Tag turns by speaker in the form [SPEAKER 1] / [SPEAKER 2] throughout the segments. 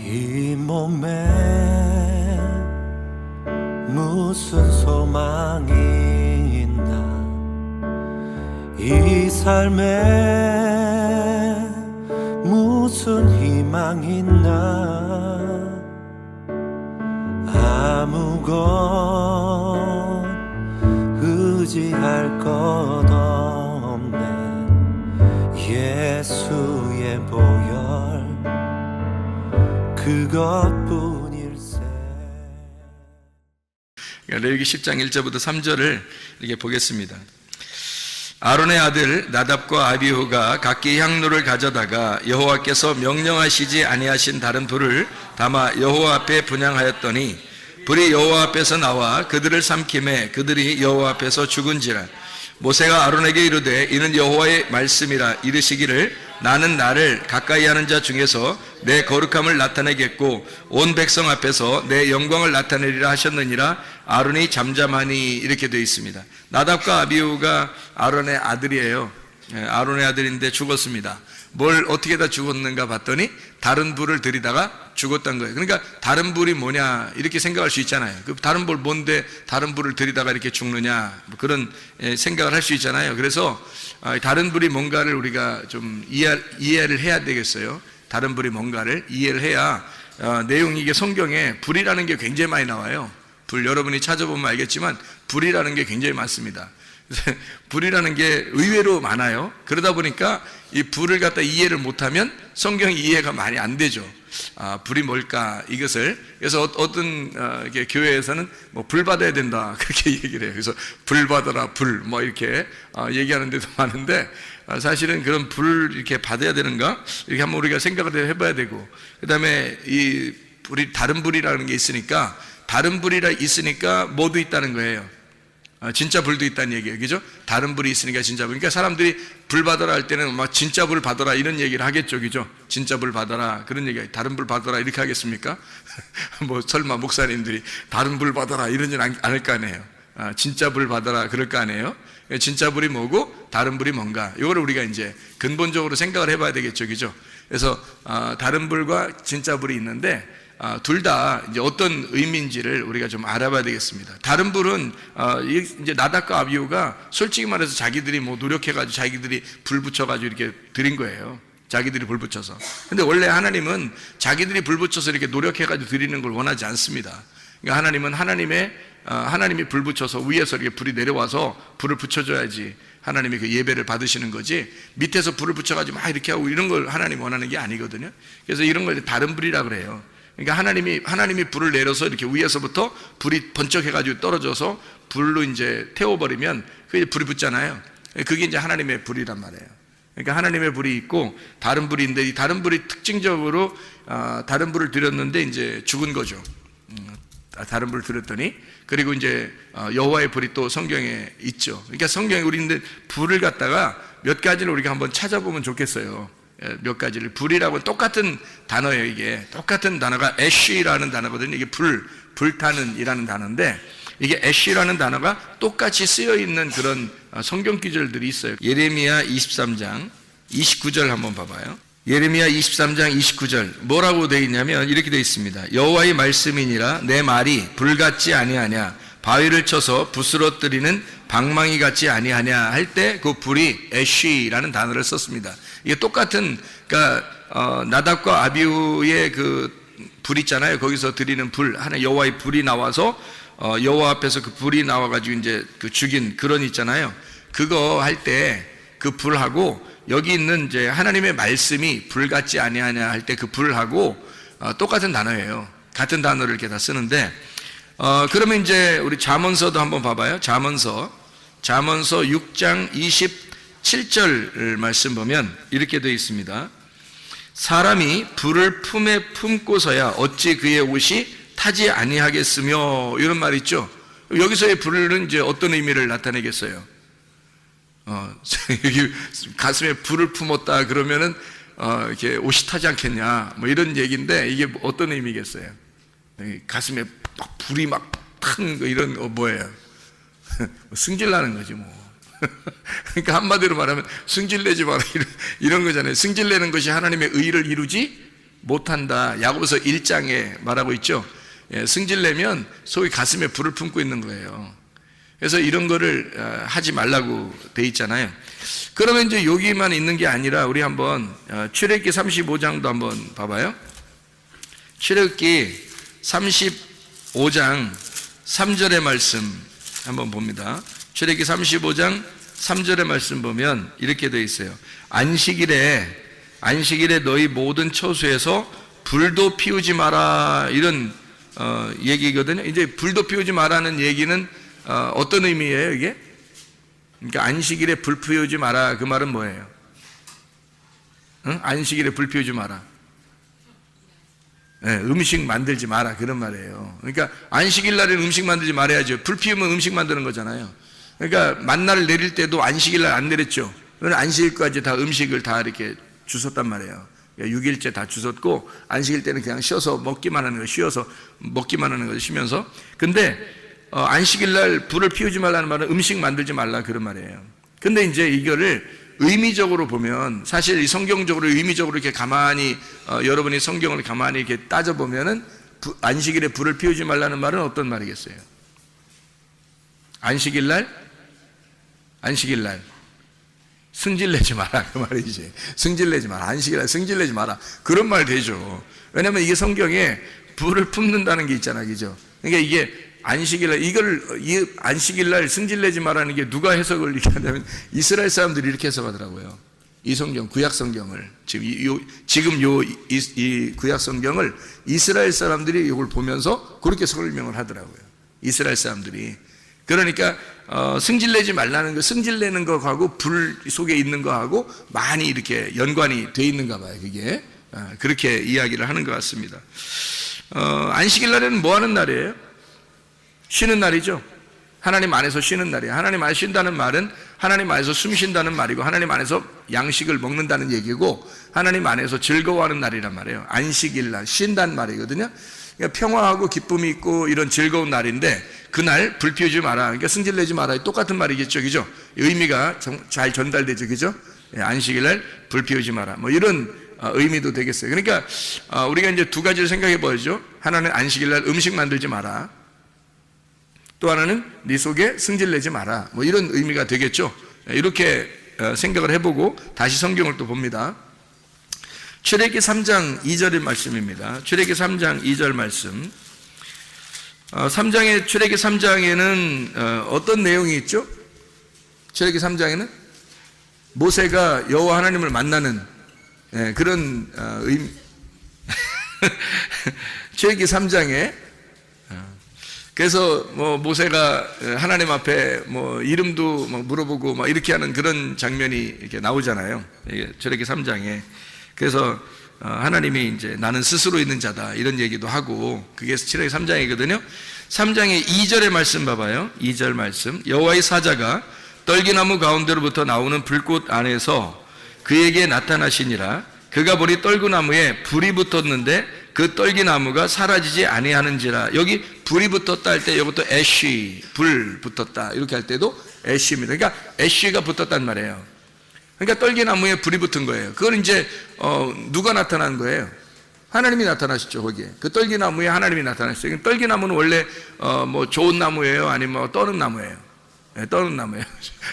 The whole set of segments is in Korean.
[SPEAKER 1] 이 몸에 무슨 소망이 있나, 이 삶에 무슨 희망이 있나. 아무것 의지할 것 없네, 예수의 보혈 그것뿐일세.
[SPEAKER 2] 레위기 10장 1절부터 3절을 이렇게 보겠습니다. 아론의 아들 나답과 아비후가 각기 향로를 가져다가 여호와께서 명령하시지 아니하신 다른 불을 담아 여호와 앞에 분향하였더니 불이 여호와 앞에서 나와 그들을 삼킴에 그들이 여호와 앞에서 죽은지라. 모세가 아론에게 이르되 이는 여호와의 말씀이라 이르시기를 나는 나를 가까이 하는 자 중에서 내 거룩함을 나타내겠고 온 백성 앞에서 내 영광을 나타내리라 하셨느니라. 아론이 잠잠하니, 이렇게 되어 있습니다. 나답과 아비후가 아론의 아들이에요. 아론의 아들인데 죽었습니다. 뭘 어떻게 다 죽었는가 봤더니 다른 불을 들이다가 죽었다는 거예요. 그러니까 다른 불이 뭐냐 이렇게 생각할 수 있잖아요. 그 다른 불 뭔데 다른 불을 들이다가 이렇게 죽느냐, 그런 생각을 할 수 있잖아요. 그래서 다른 불이 뭔가를 우리가 좀 이해를 해야 되겠어요. 다른 불이 뭔가를 이해를 해야 내용이, 이게 성경에 불이라는 게 굉장히 많이 나와요. 불, 여러분이 찾아보면 알겠지만 불이라는 게 굉장히 많습니다. 불이라는 게 의외로 많아요. 그러다 보니까 이 불을 갖다 이해를 못하면 성경 이해가 많이 안 되죠. 불이 뭘까, 이것을. 그래서 어떤 교회에서는 뭐 불 받아야 된다 그렇게 얘기를 해요. 그래서 불 받아라, 불 뭐 이렇게 얘기하는 데도 많은데, 사실은 그런 불을 이렇게 받아야 되는가 이렇게 한번 우리가 생각을 해봐야 되고, 그 다음에 이 불이, 다른 불이라는 게 있으니까, 다른 불이라 있으니까 뭐도 있다는 거예요. 진짜 불도 있다는 얘기예요. 그죠? 다른 불이 있으니까 진짜 불. 그러니까 사람들이 불 받아라 할 때는 막 진짜 불 받아라 이런 얘기를 하겠죠. 그죠? 진짜 불 받아라 그런 얘기, 다른 불 받아라 이렇게 하겠습니까? 뭐 설마 목사님들이 다른 불 받아라 이러진 않을 거 아니에요. 진짜 불 받아라 그럴 거 아니에요. 진짜 불이 뭐고 다른 불이 뭔가, 이거를 우리가 이제 근본적으로 생각을 해봐야 되겠죠. 그죠? 그래서 다른 불과 진짜 불이 있는데 둘 다 이제 어떤 의미인지를 우리가 좀 알아봐야 되겠습니다. 다른 불은 이제 나답과 아비후가 솔직히 말해서 자기들이 뭐 노력해가지고 자기들이 불 붙여가지고 이렇게 드린 거예요. 자기들이 불 붙여서. 근데 원래 하나님은 자기들이 불 붙여서 이렇게 노력해가지고 드리는 걸 원하지 않습니다. 그러니까 하나님은 하나님이 불 붙여서 위에서 이렇게 불이 내려와서 불을 붙여줘야지 하나님이 그 예배를 받으시는 거지, 밑에서 불을 붙여가지고 막 이렇게 하고 이런 걸 하나님 원하는 게 아니거든요. 그래서 이런 걸 다른 불이라 그래요. 그러니까 하나님이 불을 내려서 이렇게 위에서부터 불이 번쩍해가지고 떨어져서 불로 이제 태워버리면 그게 불이 붙잖아요. 그게 이제 하나님의 불이란 말이에요. 그러니까 하나님의 불이 있고 다른 불인데, 이 다른 불이 특징적으로 다른 불을 드렸는데 이제 죽은 거죠. 다른 불을 드렸더니, 그리고 이제 여호와의 불이 또 성경에 있죠. 그러니까 성경에 우리는 불을 갖다가 몇 가지를 우리가 한번 찾아보면 좋겠어요. 몇 가지를. 불이라고 똑같은 단어예요. 이게 똑같은 단어가 애쉬라는 단어거든요. 이게 불타는 이라는 단어인데, 이게 애쉬라는 단어가 똑같이 쓰여 있는 그런 성경 구절들이 있어요. 예레미야 23장 29절 한번 봐봐요. 예레미야 23장 29절 뭐라고 되어 있냐면 이렇게 되어 있습니다. 여호와의 말씀이니라 내 말이 불같지 아니하냐, 바위를 쳐서 부스러뜨리는 방망이 같지 아니하냐 할 때 그 불이 애쉬라는 단어를 썼습니다. 이게 똑같은, 그러니까 나답과 아비후의 그 불 있잖아요. 거기서 드리는 불, 하나 여호와의 불이 나와서 여호와 앞에서 그 불이 나와가지고 이제 그 죽인 그런 있잖아요. 그거 할 때 그 불하고 여기 있는 이제 하나님의 말씀이 불같지 아니하냐 할 때 그 불하고 똑같은 단어예요. 같은 단어를 이렇게 다 쓰는데, 그러면 이제 우리 잠언서도 한번 봐봐요. 잠언서 6장 27절 말씀 보면 이렇게 되어 있습니다. 사람이 불을 품에 품고서야 어찌 그의 옷이 타지 아니하겠으며, 이런 말 있죠. 여기서의 불은 이제 어떤 의미를 나타내겠어요? 여기 가슴에 불을 품었다 그러면은 이렇게 옷이 타지 않겠냐 뭐 이런 얘기인데, 이게 어떤 의미겠어요? 가슴에 막 불이 막 탄 거, 이런 거 뭐예요? 승질나는 거지 뭐. 그러니까 한마디로 말하면 승질내지 마라 이런 거잖아요. 승질내는 것이 하나님의 의를 이루지 못한다. 야고보서 1장에 말하고 있죠. 예, 승질내면 속이 가슴에 불을 품고 있는 거예요. 그래서 이런 거를 하지 말라고 돼 있잖아요. 그러면 이제 여기만 있는 게 아니라 우리 한번 출애굽기 35장도 한번 봐봐요. 출애굽기 35장 3절의 말씀 한번 봅니다. 출애굽기 35장 3절의 말씀 보면 이렇게 되어 있어요. 안식일에 너희 모든 처소에서 불도 피우지 마라, 이런 얘기거든요. 이제 불도 피우지 마라는 얘기는 어떤 의미예요, 이게? 그러니까 안식일에 불 피우지 마라, 그 말은 뭐예요? 응? 안식일에 불 피우지 마라. 네, 음식 만들지 마라, 그런 말이에요. 그러니까 안식일 날에는 음식 만들지 말아야죠. 불 피우면 음식 만드는 거잖아요. 그러니까 만나를 내릴 때도 안식일 날 안 내렸죠. 안식일까지 다 음식을 다 이렇게 주웠단 말이에요. 6일째 다 주웠고, 안식일 때는 그냥 쉬어서 먹기만 하는 거, 쉬어서 먹기만 하는 거, 쉬면서. 근데 안식일 날 불을 피우지 말라는 말은 음식 만들지 말라, 그런 말이에요. 근데 이제 이거를 의미적으로 보면, 사실 이 성경적으로 의미적으로 이렇게 가만히 여러분이 성경을 가만히 이렇게 따져보면은 안식일에 불을 피우지 말라는 말은 어떤 말이겠어요? 안식일 날 승질내지 마라, 그 말이지. 승질내지 마라. 안식일 날 승질내지 마라. 그런 말 되죠. 왜냐면 이게 성경에 불을 품는다는 게 있잖아, 그죠? 그러니까 이게 안식일 날, 이 안식일 날 승질내지 마라는 게 누가 해석을 이렇게 하냐면 이스라엘 사람들이 이렇게 해석하더라고요. 이 성경, 구약 성경을, 지금 이 구약 성경을 이스라엘 사람들이 이걸 보면서 그렇게 설명을 하더라고요. 이스라엘 사람들이. 그러니까 승질내지 말라는 거, 승질내는 거하고 불 속에 있는 거하고 많이 이렇게 연관이 돼 있는가 봐요. 그게 그렇게 이야기를 하는 것 같습니다. 안식일 날에는 뭐 하는 날이에요? 쉬는 날이죠. 하나님 안에서 쉬는 날이에요. 하나님 안에서 쉰다는 말은 하나님 안에서 숨 쉰다는 말이고, 하나님 안에서 양식을 먹는다는 얘기고, 하나님 안에서 즐거워하는 날이란 말이에요. 안식일 날, 쉰다는 말이거든요. 그러니까 평화하고 기쁨이 있고 이런 즐거운 날인데, 그날 불 피우지 마라, 그러니까 승질내지 마라, 똑같은 말이겠죠, 그죠? 의미가 잘 전달되죠, 그죠? 안식일 날 불 피우지 마라, 뭐 이런 의미도 되겠어요. 그러니까 우리가 이제 두 가지를 생각해 보죠. 하나는 안식일 날 음식 만들지 마라, 또 하나는 네 속에 승질내지 마라, 뭐 이런 의미가 되겠죠. 이렇게 생각을 해보고 다시 성경을 또 봅니다. 출애굽기 3장 2절의 말씀입니다. 출애굽기 3장 2절 말씀. 출애굽기 3장에는 어떤 내용이 있죠? 출애굽기 3장에는 모세가 여호와 하나님을 만나는 그런 의미. 출애굽기 3장에 그래서 뭐 모세가 하나님 앞에 뭐 이름도 막 물어보고 막 이렇게 하는 그런 장면이 이렇게 나오잖아요. 출애굽기 3장에. 그래서 하나님이 이제 나는 스스로 있는 자다, 이런 얘기도 하고, 그게 출애굽기 3장이거든요. 3장의 2절의 말씀 봐봐요. 2절 말씀. 여호와의 사자가 떨기나무 가운데로부터 나오는 불꽃 안에서 그에게 나타나시니라. 그가 보니 떨기나무에 불이 붙었는데 그 떨기나무가 사라지지 아니하는지라. 여기 불이 붙었다 할 때 이것도 애쉬, 불 붙었다 이렇게 할 때도 애쉬입니다. 그러니까 애쉬가 붙었단 말이에요. 그러니까 떨기나무에 불이 붙은 거예요. 그걸 이제 누가 나타난 거예요? 하나님이 나타나셨죠, 거기에. 그 떨기나무에 하나님이 나타나셨어요. 떨기나무는 원래 뭐 좋은 나무예요, 아니면 뭐 떠는 나무예요? 네, 떠는 나무예요.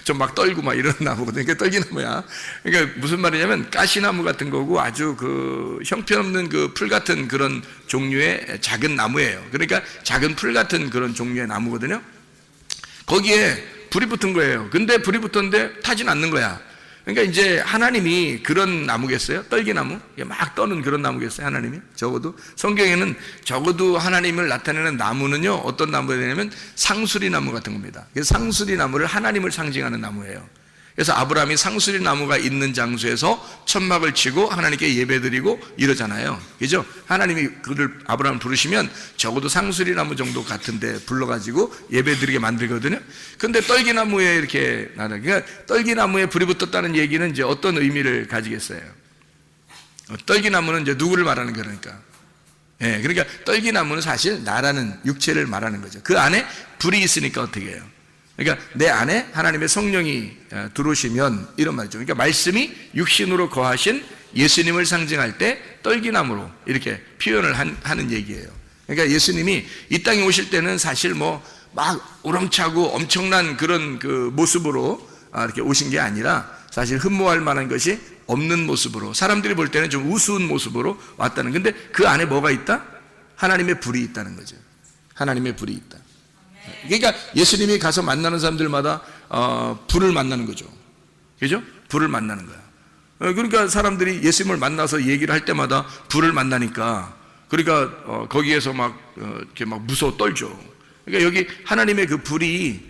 [SPEAKER 2] 좀 막 떨고 막 이런 나무거든요. 그러니까 떨기나무야. 그러니까 무슨 말이냐면 가시나무 같은 거고, 아주 그 형편없는 그 풀 같은 그런 종류의 작은 나무예요. 그러니까 작은 풀 같은 그런 종류의 나무거든요. 거기에 불이 붙은 거예요. 근데 불이 붙었는데 타진 않는 거야. 그러니까 이제 하나님이 그런 나무겠어요? 떨기나무? 막 떠는 그런 나무겠어요? 하나님이? 적어도 성경에는 적어도 하나님을 나타내는 나무는요, 어떤 나무가 되냐면 상수리 나무 같은 겁니다. 그래서 상수리 나무를 하나님을 상징하는 나무예요. 그래서 아브라함이 상수리 나무가 있는 장소에서 천막을 치고 하나님께 예배드리고 이러잖아요, 그죠? 하나님이 그를 아브라함을 부르시면 적어도 상수리 나무 정도 같은데 불러가지고 예배드리게 만들거든요. 근데 떨기나무에 이렇게 나는, 그러니까 떨기나무에 불이 붙었다는 얘기는 이제 어떤 의미를 가지겠어요? 떨기나무는 이제 누구를 말하는 거니까? 예, 그러니까 떨기나무는 사실 나라는 육체를 말하는 거죠. 그 안에 불이 있으니까 어떻게 해요? 그러니까 내 안에 하나님의 성령이 들어오시면 이런 말이죠. 그러니까 말씀이 육신으로 거하신 예수님을 상징할 때 떨기나무로 이렇게 표현을 하는 얘기예요. 그러니까 예수님이 이 땅에 오실 때는 사실 뭐 막 우렁차고 엄청난 그런 그 모습으로 이렇게 오신 게 아니라 사실 흠모할 만한 것이 없는 모습으로, 사람들이 볼 때는 좀 우스운 모습으로 왔다는. 근데 그 안에 뭐가 있다? 하나님의 불이 있다는 거죠. 하나님의 불이 있다. 그러니까 예수님이 가서 만나는 사람들마다 불을 만나는 거죠. 그죠? 불을 만나는 거야. 그러니까 사람들이 예수님을 만나서 얘기를 할 때마다 불을 만나니까, 그러니까 거기에서 이렇게 막 무서워 떨죠. 그러니까 여기 하나님의 그 불이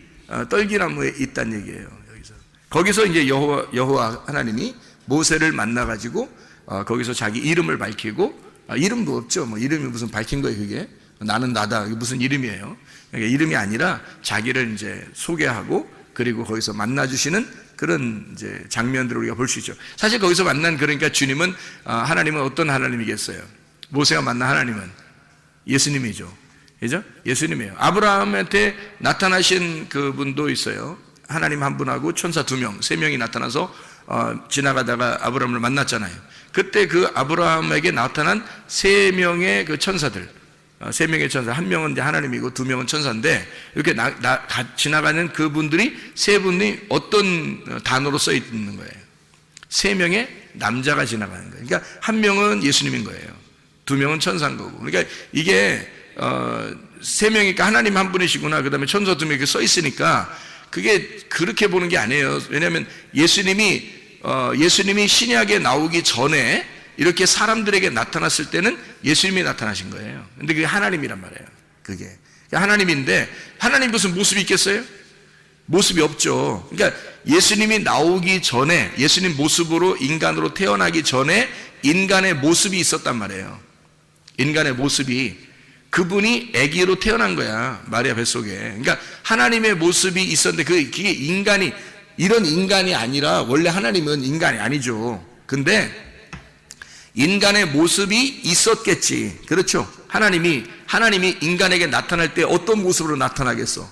[SPEAKER 2] 떨기나무에 있다는 얘기예요. 거기서 이제 여호와 하나님이 모세를 만나가지고 거기서 자기 이름을 밝히고, 이름도 없죠. 뭐 이름이 무슨 밝힌 거예요, 그게. 나는 나다. 이게 무슨 이름이에요? 그러니까 이름이 아니라 자기를 이제 소개하고, 그리고 거기서 만나주시는 그런 이제 장면들을 우리가 볼 수 있죠. 사실 거기서 만난, 그러니까 주님은, 하나님은 어떤 하나님이겠어요? 모세가 만난 하나님은 예수님이죠. 그죠? 예수님이에요. 아브라함한테 나타나신 그분도 있어요. 하나님 한 분하고 천사 2명, 3명이 나타나서 지나가다가 아브라함을 만났잖아요. 그때 그 아브라함에게 나타난 3명의 그 천사들, 3명의 천사, 1명은 이제 하나님이고 2명은 천사인데, 이렇게 지나가는 그분들이 3분이 어떤 단어로 써 있는 거예요? 3명의 남자가 지나가는 거예요. 그러니까 1명은 예수님인 거예요. 2명은 천사인 거고. 그러니까 이게 3명이니까 하나님 한 분이시구나, 그 다음에 천사 2명이 이렇게 써 있으니까 그게 그렇게 보는 게 아니에요. 왜냐하면 예수님이 신약에 나오기 전에 이렇게 사람들에게 나타났을 때는 예수님이 나타나신 거예요. 근데 그게 하나님이란 말이에요. 그게 하나님인데, 하나님 무슨 모습이 있겠어요? 모습이 없죠. 그러니까 예수님이 나오기 전에, 예수님 모습으로 인간으로 태어나기 전에 인간의 모습이 있었단 말이에요. 인간의 모습이, 그분이 아기로 태어난 거야, 마리아 뱃속에. 그러니까 하나님의 모습이 있었는데 그게 인간이, 이런 인간이 아니라, 원래 하나님은 인간이 아니죠. 근데 인간의 모습이 있었겠지. 그렇죠? 하나님이 인간에게 나타날 때 어떤 모습으로 나타나겠어?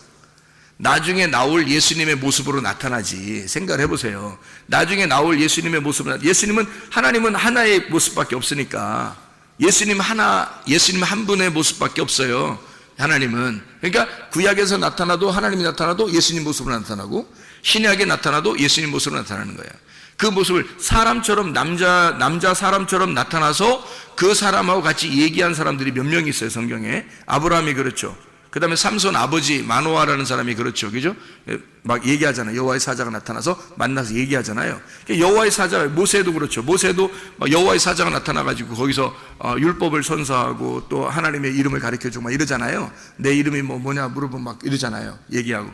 [SPEAKER 2] 나중에 나올 예수님의 모습으로 나타나지. 생각을 해보세요. 나중에 나올 예수님의 모습은, 하나님은 하나의 모습밖에 없으니까, 예수님 한 분의 모습밖에 없어요. 하나님은. 그러니까 구약에서 나타나도, 하나님이 나타나도 예수님 모습으로 나타나고, 신약에 나타나도 예수님 모습으로 나타나는 거예요. 그 모습을 사람처럼, 남자 사람처럼 나타나서 그 사람하고 같이 얘기한 사람들이 몇 명 있어요, 성경에. 아브라함이 그렇죠. 그 다음에 삼손 아버지 마노아라는 사람이 그렇죠. 그죠? 막 얘기하잖아요. 여호와의 사자가 나타나서 만나서 얘기하잖아요. 여호와의 사자가, 모세도 그렇죠. 모세도 여호와의 사자가 나타나가지고 거기서 율법을 선서하고 또 하나님의 이름을 가르쳐주고 막 이러잖아요. 내 이름이 뭐냐 물어보면 막 이러잖아요. 얘기하고.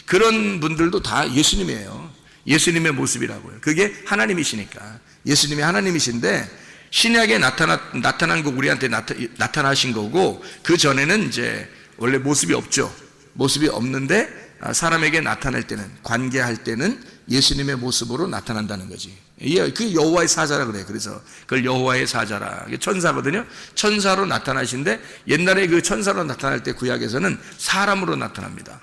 [SPEAKER 2] 그런 분들도 다 예수님이에요. 예수님의 모습이라고요. 그게 하나님이시니까. 예수님이 하나님이신데, 신약에 나타난 거 우리한테 나타나신 거고, 그 전에는 이제 원래 모습이 없죠. 모습이 없는데 사람에게 나타날 때는, 관계할 때는 예수님의 모습으로 나타난다는 거지. 그 여호와의 사자라 그래요. 그래서 그걸 여호와의 사자라. 천사거든요. 천사로 나타나신데, 옛날에 그 천사로 나타날 때 구약에서는 사람으로 나타납니다.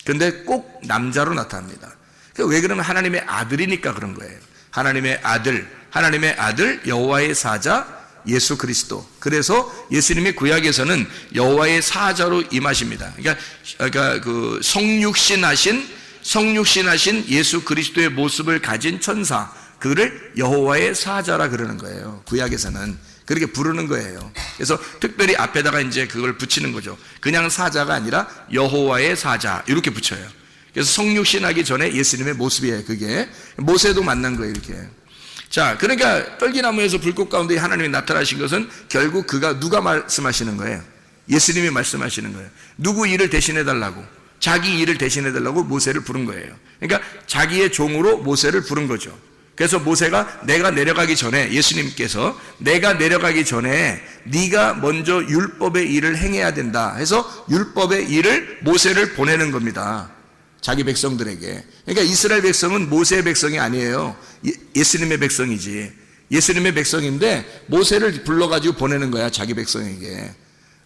[SPEAKER 2] 근데 꼭 남자로 나타납니다. 왜 그러면 하나님의 아들이니까 그런 거예요. 하나님의 아들 여호와의 사자 예수 그리스도. 그래서 예수님이 구약에서는 여호와의 사자로 임하십니다. 그러니까 그 성육신하신 예수 그리스도의 모습을 가진 천사, 그를 여호와의 사자라 그러는 거예요. 구약에서는 그렇게 부르는 거예요. 그래서 특별히 앞에다가 이제 그걸 붙이는 거죠. 그냥 사자가 아니라 여호와의 사자 이렇게 붙여요. 그래서 성육신하기 전에 예수님의 모습이에요. 그게 모세도 만난 거예요, 이렇게. 자, 그러니까 떨기나무에서 불꽃 가운데 하나님이 나타나신 것은 결국 누가 말씀하시는 거예요? 예수님이 말씀하시는 거예요. 누구 일을 대신해 달라고, 자기 일을 대신해 달라고 모세를 부른 거예요. 그러니까 자기의 종으로 모세를 부른 거죠. 그래서 모세가 내가 내려가기 전에, 예수님께서 내가 내려가기 전에 네가 먼저 율법의 일을 행해야 된다 해서 율법의 일을 모세를 보내는 겁니다. 자기 백성들에게. 그러니까 이스라엘 백성은 모세의 백성이 아니에요. 예수님의 백성이지. 예수님의 백성인데 모세를 불러가지고 보내는 거야, 자기 백성에게.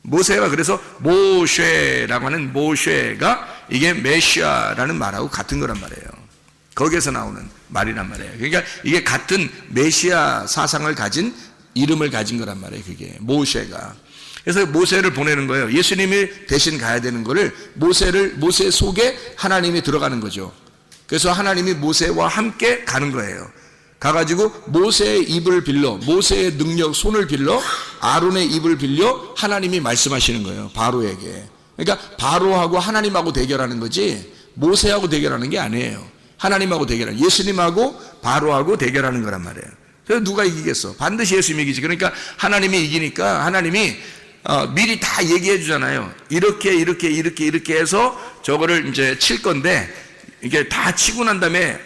[SPEAKER 2] 모세가 그래서 모쉐라고 하는, 모쉐가 이게 메시아라는 말하고 같은 거란 말이에요. 거기에서 나오는 말이란 말이에요. 그러니까 이게 같은 메시아 사상을 가진 이름을 가진 거란 말이에요. 그게 모세가. 그래서 모세를 보내는 거예요. 예수님이 대신 가야 되는 거를 모세 속에 하나님이 들어가는 거죠. 그래서 하나님이 모세와 함께 가는 거예요. 가가지고 모세의 입을 빌려, 모세의 능력, 손을 빌려, 아론의 입을 빌려 하나님이 말씀하시는 거예요. 바로에게. 그러니까 바로하고 하나님하고 대결하는 거지 모세하고 대결하는 게 아니에요. 하나님하고 대결하는, 예수님하고 바로하고 대결하는 거란 말이에요. 그래서 누가 이기겠어? 반드시 예수님이 이기지. 그러니까 하나님이 이기니까 하나님이 미리 다 얘기해 주잖아요. 이렇게 해서 저거를 이제 칠 건데, 이게 다 치고 난 다음에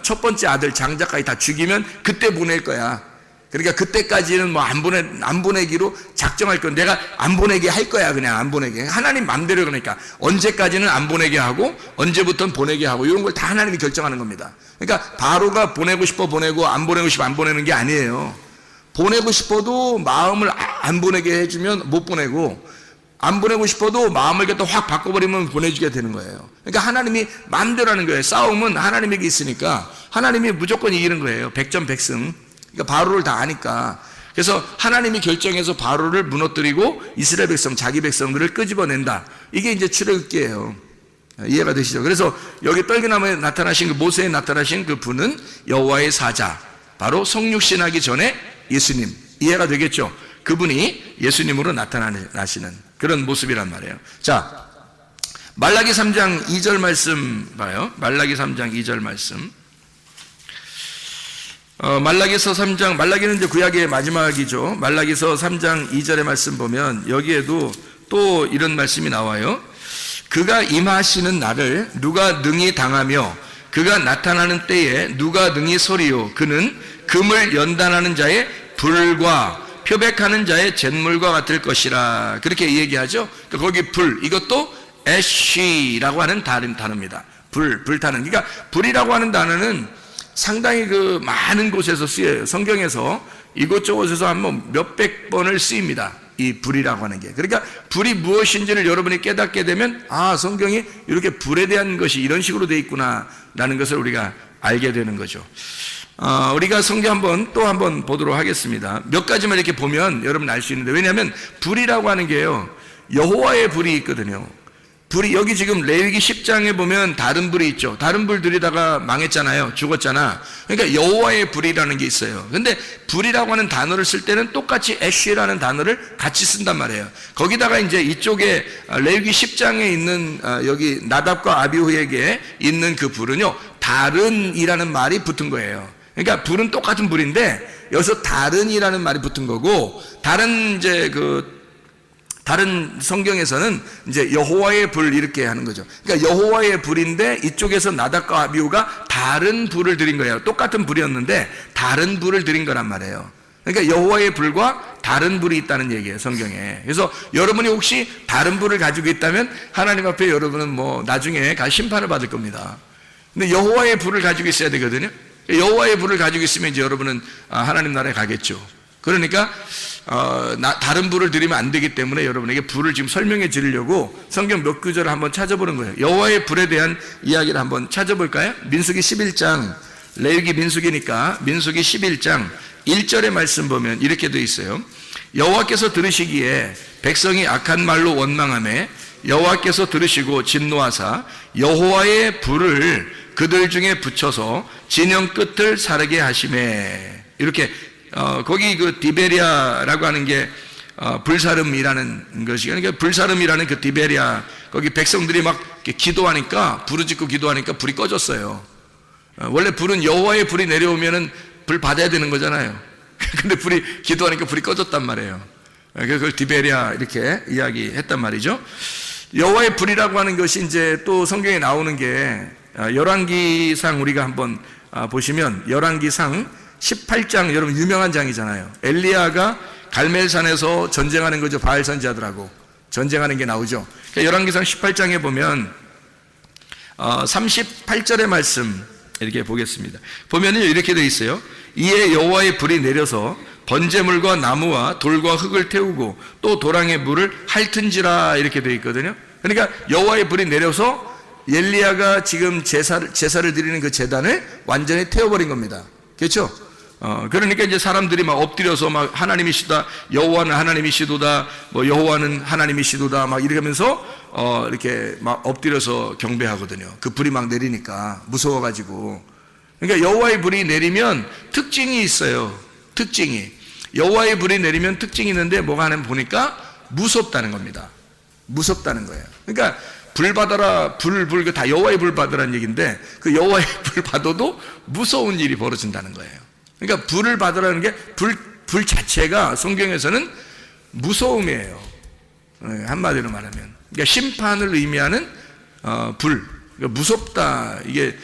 [SPEAKER 2] 첫 번째 아들 장자까지 다 죽이면 그때 보낼 거야. 그러니까 그때까지는 뭐 안 보내기로 작정할 건, 내가 안 보내게 할 거야. 그냥 안 보내게. 하나님 맘대로. 그러니까 언제까지는 안 보내게 하고 언제부터는 보내게 하고 이런 걸 다 하나님이 결정하는 겁니다. 그러니까 바로가 보내고 싶어 보내고 안 보내고 싶어 안 보내는 게 아니에요. 보내고 싶어도 마음을 안 보내게 해주면 못 보내고, 안 보내고 싶어도 마음을 갖다 확 바꿔버리면 보내주게 되는 거예요. 그러니까 하나님이 마음대로 하는 거예요. 싸움은 하나님에게 있으니까 하나님이 무조건 이기는 거예요. 백전백승. 그러니까 바로를 다 아니까. 그래서 하나님이 결정해서 바로를 무너뜨리고 이스라엘 백성, 자기 백성들을 끄집어낸다. 이게 이제 출애굽기예요. 이해가 되시죠? 그래서 여기 떨기나무에 나타나신 그 모세에 나타나신 그 분은 여호와의 사자, 바로 성육신하기 전에 예수님. 이해가 되겠죠? 그분이 예수님으로 나타나시는 그런 모습이란 말이에요. 자, 말라기 3장 2절 말씀 봐요. 말라기 3장 2절 말씀. 말라기서 3장, 말라기는 이제 구약의 마지막이죠. 말라기서 3장 2절의 말씀 보면 여기에도 또 이런 말씀이 나와요. 그가 임하시는 날을 누가 능히 당하며 그가 나타나는 때에 누가 능히 서리요. 그는 금을 연단하는 자의 불과 표백하는 자의 잿물과 같을 것이라. 그렇게 얘기하죠. 거기 불, 이것도 애쉬라고 하는 단어입니다. 불타는. 그러니까 불이라고 하는 단어는 상당히 그 많은 곳에서 쓰여요. 성경에서 이곳저곳에서 한번 몇백 번을 쓰입니다. 이 불이라고 하는 게. 그러니까 불이 무엇인지를 여러분이 깨닫게 되면, 아, 성경이 이렇게 불에 대한 것이 이런 식으로 되어 있구나 라는 것을 우리가 알게 되는 거죠. 우리가 성경 또 한번 보도록 하겠습니다. 몇 가지만 이렇게 보면 여러분 알 수 있는데, 왜냐하면 불이라고 하는 게요, 여호와의 불이 있거든요. 불이, 여기 지금 레위기 10장에 보면 다른 불이 있죠. 다른 불 들이다가 망했잖아요. 죽었잖아. 그러니까 여호와의 불이라는 게 있어요. 근데 불이라고 하는 단어를 쓸 때는 똑같이 애쉬라는 단어를 같이 쓴단 말이에요. 거기다가 이제 이쪽에 레위기 10장에 있는 여기 나답과 아비후에게 있는 그 불은요, 다른이라는 말이 붙은 거예요. 그러니까 불은 똑같은 불인데 여기서 다른이라는 말이 붙은 거고, 다른 성경에서는 이제 여호와의 불 이렇게 하는 거죠. 그러니까 여호와의 불인데 이쪽에서 나답과 아비후가 다른 불을 드린 거예요. 똑같은 불이었는데 다른 불을 드린 거란 말이에요. 그러니까 여호와의 불과 다른 불이 있다는 얘기예요, 성경에. 그래서 여러분이 혹시 다른 불을 가지고 있다면 하나님 앞에 여러분은 뭐 나중에 심판을 받을 겁니다. 근데 여호와의 불을 가지고 있어야 되거든요. 여호와의 불을 가지고 있으면 이제 여러분은 하나님 나라에 가겠죠. 그러니까 다른 불을 드리면 안 되기 때문에 여러분에게 불을 지금 설명해 드리려고 성경 몇 구절을 한번 찾아보는 거예요. 여호와의 불에 대한 이야기를 한번 찾아볼까요? 민수기 11장, 레위기 민수기니까 민수기 11장 1절의 말씀 보면 이렇게 되어 있어요. 여호와께서 들으시기에 백성이 악한 말로 원망하매 여호와께서 들으시고 진노하사 여호와의 불을 그들 중에 붙여서 진영 끝을 사르게 하시매. 이렇게 거기 그 디베리아라고 하는 게 불사름이라는 것이, 그러니까 불사름이라는 그 디베리아, 거기 백성들이 막 기도하니까, 부르짖고 기도하니까 불이 꺼졌어요. 원래 불은 여호와의 불이 내려오면은 불 받아야 되는 거잖아요. 근데 기도하니까 불이 꺼졌단 말이에요. 그걸 디베리아 이렇게 이야기했단 말이죠. 여호와의 불이라고 하는 것이 이제 또 성경에 나오는 게 열왕기상 우리가 한번 보시면 열왕기상 18장, 여러분 유명한 장이잖아요. 엘리야가 갈멜산에서 전쟁하는 거죠. 바알 선지자들하고 전쟁하는 게 나오죠. 그러니까 열왕기상 18장에 보면 38절의 말씀 이렇게 보겠습니다. 보면은 이렇게 되어 있어요. 이에 여호와의 불이 내려서 번제물과 나무와 돌과 흙을 태우고 또 도랑의 물을 핥은지라 이렇게 되어 있거든요. 그러니까 여호와의 불이 내려서 엘리야가 지금 제사를 드리는 그 제단을 완전히 태워버린 겁니다. 그렇죠? 그러니까 이제 사람들이 막 엎드려서 막 하나님이시다, 여호와는 하나님이시도다, 뭐 여호와는 하나님이시도다, 막 이러면서 이렇게 막 엎드려서 경배하거든요. 그 불이 막 내리니까 무서워가지고. 그러니까 여호와의 불이 내리면 특징이 있어요. 특징이. 여호와의 불이 내리면 특징이 있는데 뭐가 하냐면 보니까 무섭다는 겁니다. 무섭다는 거예요. 그러니까 불 받아라, 불 다 여호와의 불 받으라는 얘기인데 그 여호와의 불 받아도 무서운 일이 벌어진다는 거예요. 그러니까 불을 받으라는 게 불 자체가 성경에서는 무서움이에요. 한마디로 말하면. 그러니까 심판을 의미하는 불. 그러니까 무섭다. 이게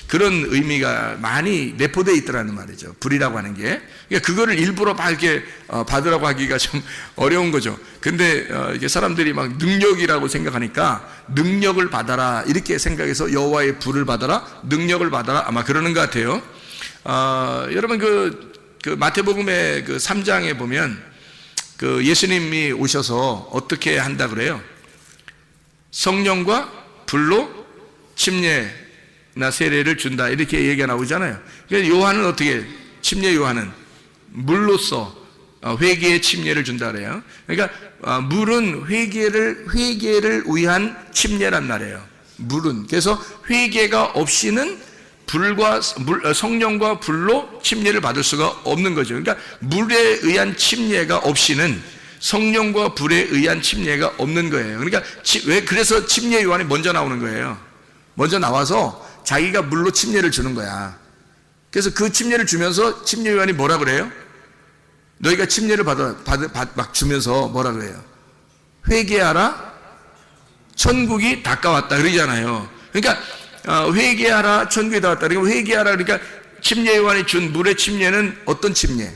[SPEAKER 2] 그런 의미가 많이 내포되어 있더라는 말이죠. 불이라고 하는 게. 그러니까 그거를 일부러 막 이렇게 받으라고 하기가 좀 어려운 거죠. 근데 이게 사람들이 막 능력이라고 생각하니까 능력을 받아라 이렇게 생각해서 여호와의 불을 받아라, 능력을 받아라 아마 그러는 것 같아요. 여러분 그 마태복음의 그 3장에 보면 그 예수님이 오셔서 어떻게 한다 그래요? 성령과 불로 침례나 세례를 준다 이렇게 얘기가 나오잖아요. 그래서 요한은 어떻게 침례 요한은 물로써 회개의 침례를 준다 그래요. 그러니까 물은 회개를 위한 침례란 말이에요. 물은 그래서 회개가 없이는 성령과 불로 침례를 받을 수가 없는 거죠. 그러니까 물에 의한 침례가 없이는 성령과 불에 의한 침례가 없는 거예요. 그러니까 그래서 침례 요한이 먼저 나오는 거예요. 먼저 나와서 자기가 물로 침례를 주는 거야. 그래서 그 침례를 주면서 침례 요한이 뭐라 그래요? 너희가 침례를 막 주면서 뭐라 그래요? 회개하라, 천국이 가까웠다 그러잖아요. 그러니까 회개하라, 천국이 다 왔다. 그러니까 회개하라. 그러니까 침례 요한이 준 물의 침례는 어떤 침례?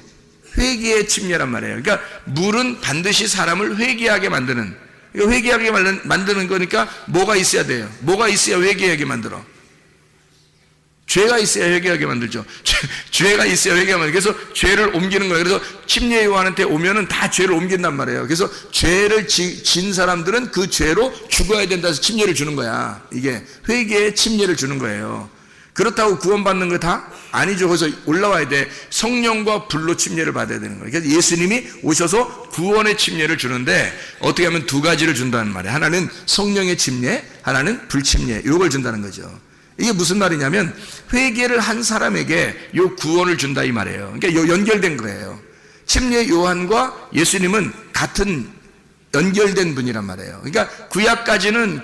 [SPEAKER 2] 회개의 침례란 말이에요. 그러니까 물은 반드시 사람을 회개하게 만드는. 그러니까 회개하게 만드는 거니까 뭐가 있어야 돼요? 뭐가 있어야 회개하게 만들어? 죄가 있어야 회개하게 만들죠. 죄가 있어야 회개하게 만들죠. 그래서 죄를 옮기는 거예요. 그래서 침례 요한한테 오면은 다 죄를 옮긴단 말이에요. 그래서 죄를 진 사람들은 그 죄로 죽어야 된다 해서 침례를 주는 거야. 이게 회개의 침례를 주는 거예요. 그렇다고 구원받는 거 다? 아니죠. 그래서 올라와야 돼. 성령과 불로 침례를 받아야 되는 거예요. 그래서 예수님이 오셔서 구원의 침례를 주는데 어떻게 하면 두 가지를 준다는 말이에요. 하나는 성령의 침례, 하나는 불 침례. 이걸 준다는 거죠. 이게 무슨 말이냐면 회개를 한 사람에게 요 구원을 준다 이 말이에요. 그러니까 연결된 거예요. 침례 요한과 예수님은 같은 연결된 분이란 말이에요. 그러니까 구약까지는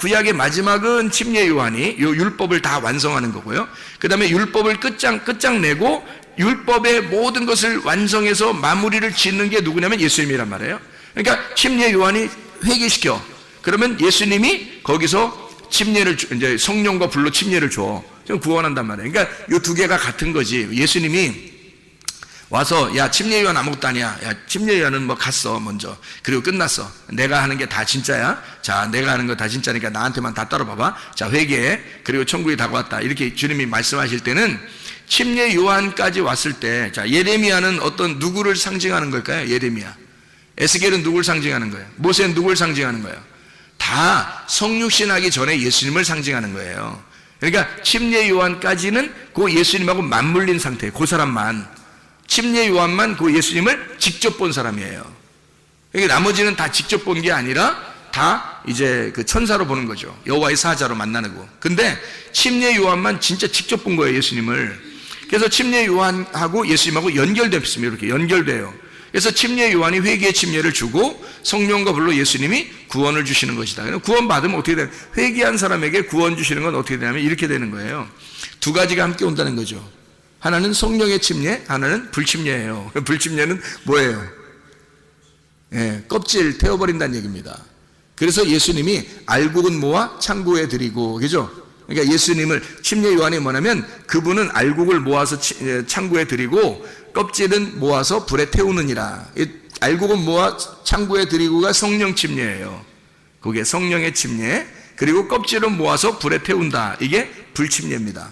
[SPEAKER 2] 구약의 마지막은 침례 요한이 요 율법을 다 완성하는 거고요. 그 다음에 율법을 끝장내고 율법의 모든 것을 완성해서 마무리를 짓는 게 누구냐면 예수님이란 말이에요. 그러니까 침례 요한이 회개시켜. 그러면 예수님이 거기서 침례를 이제 성령과 불로 침례를 줘. 좀 구원한단 말이에요. 그러니까 요 두 개가 같은 거지. 예수님이 와서 야 침례 요한 아무것도 아니야. 야 침례 요한은 뭐 갔어 먼저. 그리고 끝났어. 내가 하는 게 다 진짜야. 자 내가 하는 거 다 진짜니까 나한테만 다 따라봐봐. 자 회개해. 그리고 천국이 다가왔다. 이렇게 주님이 말씀하실 때는 침례 요한까지 왔을 때 자 예레미야는 어떤 누구를 상징하는 걸까요? 예레미야. 에스겔은 누구를 상징하는 거예요? 모세는 누구를 상징하는 거예요? 다 성육신하기 전에 예수님을 상징하는 거예요. 그러니까 침례 요한까지는 그 예수님하고 맞물린 상태. 그 사람만. 침례 요한만 그 예수님을 직접 본 사람이에요. 그러니까 나머지는 다 직접 본 게 아니라 다 이제 그 천사로 보는 거죠. 여호와의 사자로 만나는 거. 근데 침례 요한만 진짜 직접 본 거예요, 예수님을. 그래서 침례 요한하고 예수님하고 연결됐습니다. 이렇게 연결돼요. 그래서 침례 요한이 회개의 침례를 주고 성령과 불로 예수님이 구원을 주시는 것이다. 구원 받으면 어떻게 되냐? 회개한 사람에게 구원 주시는 건 어떻게 되냐면 이렇게 되는 거예요. 두 가지가 함께 온다는 거죠. 하나는 성령의 침례, 하나는 불침례예요. 불침례는 뭐예요? 예, 껍질 태워버린다는 얘기입니다. 그래서 예수님이 알곡은 모아 창고에 드리고, 그죠? 그러니까 예수님을 침례 요한이 뭐냐면 그분은 알곡을 모아서 창고에 드리고 껍질은 모아서 불에 태우느니라. 알곡은 모아 창고에 드리고가 성령 침례예요. 그게 성령의 침례. 그리고 껍질은 모아서 불에 태운다. 이게 불침례입니다.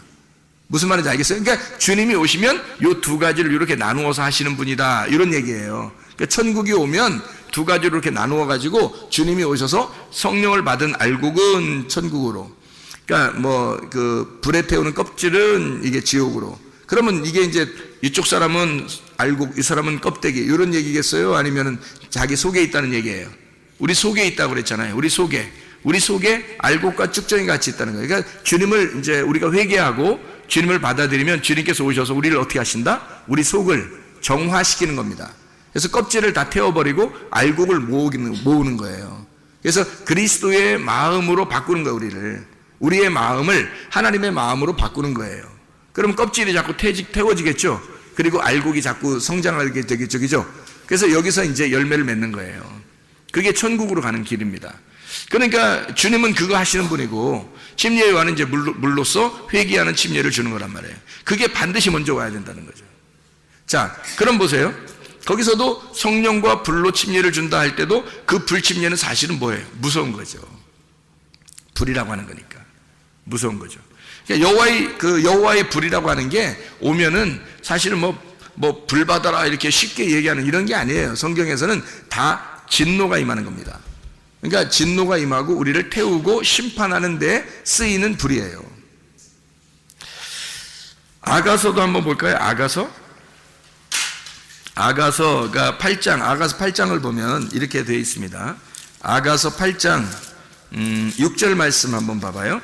[SPEAKER 2] 무슨 말인지 알겠어요? 그러니까 주님이 오시면 요 두 가지를 이렇게 나누어서 하시는 분이다. 이런 얘기예요. 그러니까 천국이 오면 두 가지로 이렇게 나누어 가지고 주님이 오셔서 성령을 받은 알곡은 천국으로, 그러니까 뭐 그 불에 태우는 껍질은 이게 지옥으로. 그러면 이게 이제 이쪽 사람은 알곡, 이 사람은 껍데기, 이런 얘기겠어요? 아니면은 자기 속에 있다는 얘기예요? 우리 속에 있다고 그랬잖아요. 우리 속에 알곡과 쭉정이 같이 있다는 거예요. 그러니까 주님을 이제 우리가 회개하고 주님을 받아들이면 주님께서 오셔서 우리를 어떻게 하신다? 우리 속을 정화시키는 겁니다. 그래서 껍질을 다 태워버리고 알곡을 모으는 거예요. 그래서 그리스도의 마음으로 바꾸는 거예요, 우리의 마음을 하나님의 마음으로 바꾸는 거예요. 그럼 껍질이 자꾸 태워지겠죠? 그리고 알곡이 자꾸 성장하게 되겠죠, 그죠? 그래서 여기서 이제 열매를 맺는 거예요. 그게 천국으로 가는 길입니다. 그러니까 주님은 그거 하시는 분이고, 침례 요한은 이제 물로써 회개하는 침례를 주는 거란 말이에요. 그게 반드시 먼저 와야 된다는 거죠. 자, 그럼 보세요. 거기서도 성령과 불로 침례를 준다 할 때도 그 불 침례는 사실은 뭐예요? 무서운 거죠. 불이라고 하는 거니까 무서운 거죠. 그러니까 여호와의 불이라고 하는 게 오면은 사실은 뭐 불 받아라 이렇게 쉽게 얘기하는 이런 게 아니에요. 성경에서는 다 진노가 임하는 겁니다. 그러니까 진노가 임하고 우리를 태우고 심판하는 데 쓰이는 불이에요. 아가서도 한번 볼까요? 아가서가 8장, 아가서 8장을 보면 이렇게 되어 있습니다. 아가서 8장 6절 말씀 한번 봐봐요.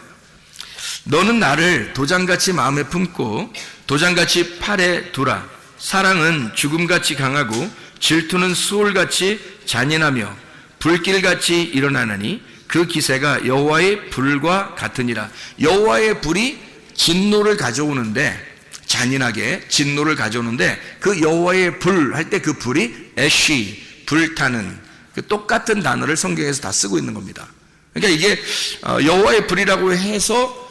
[SPEAKER 2] 너는 나를 도장같이 마음에 품고 도장같이 팔에 두라. 사랑은 죽음같이 강하고 질투는 수월같이 잔인하며 불길같이 일어나느니 그 기세가 여호와의 불과 같으니라. 여호와의 불이 진노를 가져오는데, 잔인하게 진노를 가져오는데, 그 여호와의 불 할 때 그 불이 애쉬, 불타는, 그 똑같은 단어를 성경에서 다 쓰고 있는 겁니다. 그러니까 이게 여호와의 불이라고 해서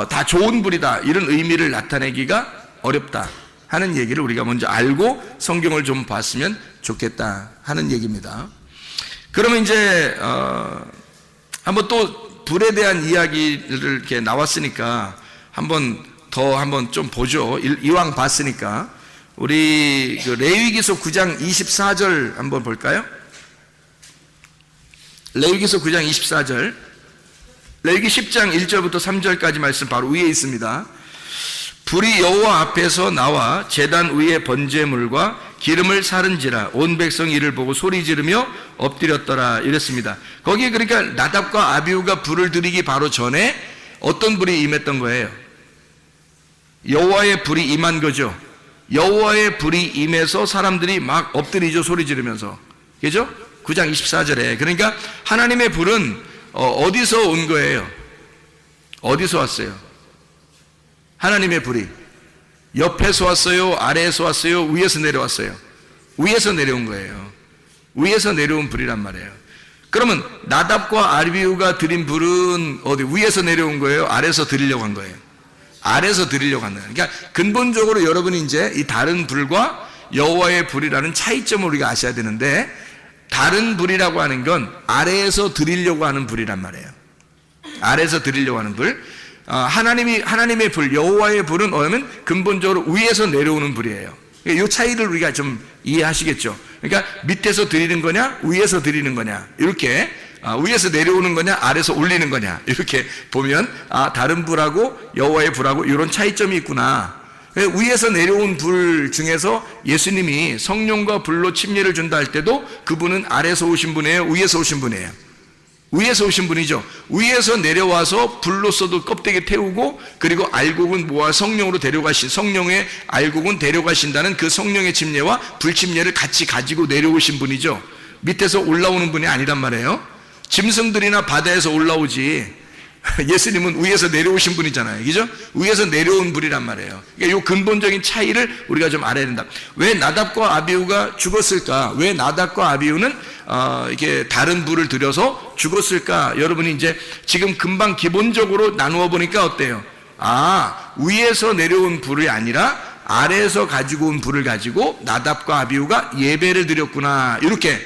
[SPEAKER 2] 다 좋은 불이다 이런 의미를 나타내기가 어렵다 하는 얘기를 우리가 먼저 알고 성경을 좀 봤으면 좋겠다 하는 얘기입니다. 그러면 이제 한번 또 불에 대한 이야기를 이렇게 나왔으니까 한번 좀 보죠. 이왕 봤으니까 우리 그 레위기서 9장 24절 한번 볼까요? 레위기서 9장 24절, 레위기 10장 1절부터 3절까지 말씀 바로 위에 있습니다. 불이 여호와 앞에서 나와 제단 위에 번제물과 기름을 사른지라 온 백성이 이를 보고 소리 지르며 엎드렸더라 이랬습니다. 거기에 그러니까 나답과 아비후가 불을 들이기 바로 전에 어떤 불이 임했던 거예요? 여호와의 불이 임한 거죠. 여호와의 불이 임해서 사람들이 막 엎드리죠, 소리 지르면서. 그죠? 9장 24절에. 그러니까 하나님의 불은 어디서 온 거예요? 어디서 왔어요? 하나님의 불이 옆에서 왔어요? 아래에서 왔어요? 위에서 내려왔어요? 위에서 내려온 거예요. 위에서 내려온 불이란 말이에요. 그러면 나답과 아비후가 드린 불은 어디 위에서 내려온 거예요? 아래에서 드리려고 한 거예요? 아래에서 드리려고 한 거예요. 그러니까 근본적으로 여러분이 이제 이 다른 불과 여호와의 불이라는 차이점을 우리가 아셔야 되는데, 다른 불이라고 하는 건 아래에서 드리려고 하는 불이란 말이에요. 아래에서 드리려고 하는 불. 하나님의 불, 여호와의 불은 뭐냐면 근본적으로 위에서 내려오는 불이에요. 이 차이를 우리가 좀 이해하시겠죠. 그러니까 밑에서 드리는 거냐, 위에서 드리는 거냐, 이렇게 위에서 내려오는 거냐, 아래에서 올리는 거냐, 이렇게 보면 다른 불하고 여호와의 불하고 이런 차이점이 있구나. 위에서 내려온 불 중에서 예수님이 성령과 불로 침례를 준다 할 때도 그분은 아래에서 오신 분이에요? 위에서 오신 분이에요? 위에서 오신 분이죠. 위에서 내려와서 불로서도 껍데기 태우고, 그리고 알곡은 모아 성령으로 성령의 알곡은 데려가신다는 그 성령의 침례와 불침례를 같이 가지고 내려오신 분이죠. 밑에서 올라오는 분이 아니란 말이에요. 짐승들이나 바다에서 올라오지 예수님은 위에서 내려오신 분이잖아요. 그죠? 위에서 내려온 분이란 말이에요. 그러니까 이 근본적인 차이를 우리가 좀 알아야 된다. 왜 나답과 아비후가 죽었을까? 왜 나답과 아비후는 이렇게 다른 불을 들여서 죽었을까? 여러분이 이제 지금 금방 기본적으로 나누어 보니까 어때요? 위에서 내려온 불이 아니라 아래에서 가지고 온 불을 가지고 나답과 아비후가 예배를 드렸구나, 이렇게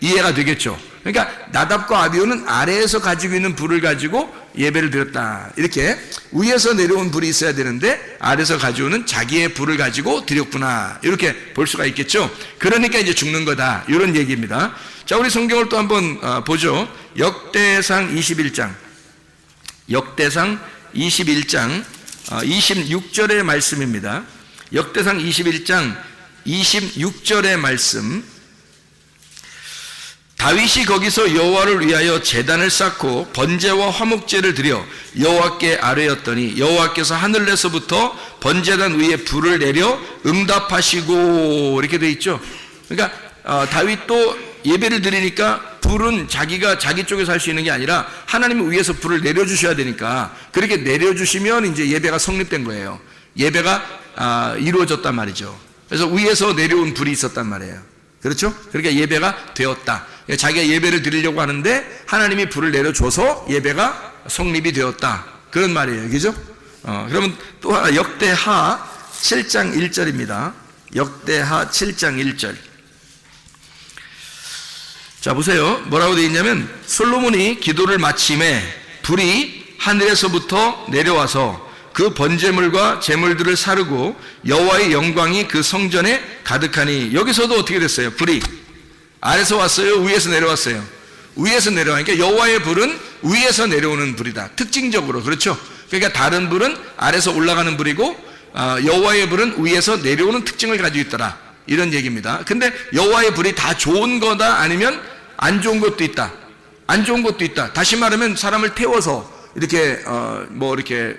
[SPEAKER 2] 이해가 되겠죠. 그러니까 나답과 아비후는 아래에서 가지고 있는 불을 가지고 예배를 드렸다. 이렇게 위에서 내려온 불이 있어야 되는데 아래서 가져오는 자기의 불을 가지고 드렸구나. 이렇게 볼 수가 있겠죠. 그러니까 이제 죽는 거다. 이런 얘기입니다. 자, 우리 성경을 또 한번 보죠. 역대상 21장 26절의 말씀입니다. 역대상 21장 26절의 말씀. 다윗이 거기서 여호와를 위하여 제단을 쌓고 번제와 화목제를 드려 여호와께 아뢰었더니 여호와께서 하늘에서부터 번제단 위에 불을 내려 응답하시고, 이렇게 돼 있죠. 그러니까 다윗도 예배를 드리니까 불은 자기가 자기 쪽에서 할 수 있는 게 아니라 하나님이 위에서 불을 내려주셔야 되니까 그렇게 내려주시면 이제 예배가 성립된 거예요. 예배가 이루어졌단 말이죠. 그래서 위에서 내려온 불이 있었단 말이에요. 그렇죠? 그러니까 예배가 되었다. 자기가 예배를 드리려고 하는데 하나님이 불을 내려줘서 예배가 성립이 되었다. 그런 말이에요. 그죠? 그러면 또 하나 역대하 7장 1절입니다. 역대하 7장 1절. 자, 보세요. 뭐라고 되어 있냐면 솔로몬이 기도를 마침에 불이 하늘에서부터 내려와서 그 번제물과 제물들을 사르고 여호와의 영광이 그 성전에 가득하니, 여기서도 어떻게 됐어요? 불이 아래서 왔어요? 위에서 내려왔어요? 위에서 내려가니까 여호와의 불은 위에서 내려오는 불이다. 특징적으로. 그렇죠? 그러니까 다른 불은 아래서 올라가는 불이고 여호와의 불은 위에서 내려오는 특징을 가지고 있더라. 이런 얘기입니다. 근데 여호와의 불이 다 좋은 거다 아니면 안 좋은 것도 있다. 안 좋은 것도 있다. 다시 말하면 사람을 태워서 이렇게 이렇게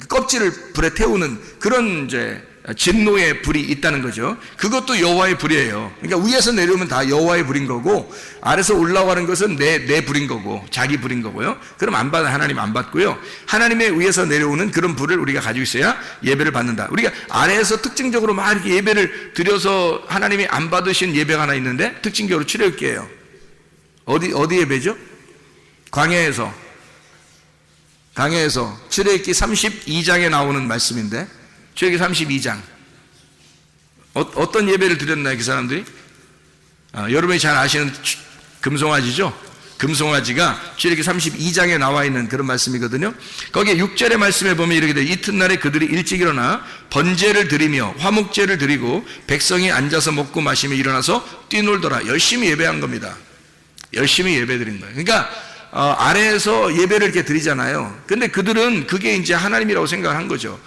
[SPEAKER 2] 껍질을 불에 태우는 그런 이제 진노의 불이 있다는 거죠. 그것도 여호와의 불이에요. 그러니까 위에서 내려오면 다 여호와의 불인 거고 아래서 올라가는 것은 내 불인 거고 자기 불인 거고요. 그럼 안 받아, 하나님 안 받고요. 하나님의 위에서 내려오는 그런 불을 우리가 가지고 있어야 예배를 받는다. 우리가 아래에서 특징적으로 막 이렇게 예배를 드려서 하나님이 안 받으신 예배가 하나 있는데 특징적으로 출애굽기예요. 어디 예배죠? 광야에서 출애굽기 32장에 나오는 말씀인데, 출애굽기 32장 어떤 예배를 드렸나요? 그 사람들이? 여러분이 잘 아시는 금송아지죠? 금송아지가 출애굽기 32장에 나와 있는 그런 말씀이거든요. 거기에 6절의 말씀에 보면 이렇게 돼요. 이튿날에 그들이 일찍 일어나 번제를 드리며 화목제를 드리고 백성이 앉아서 먹고 마시며 일어나서 뛰놀더라. 열심히 예배한 겁니다. 열심히 예배 드린 거예요. 그러니까 아래에서 예배를 이렇게 드리잖아요. 근데 그들은 그게 이제 하나님이라고 생각한 거죠.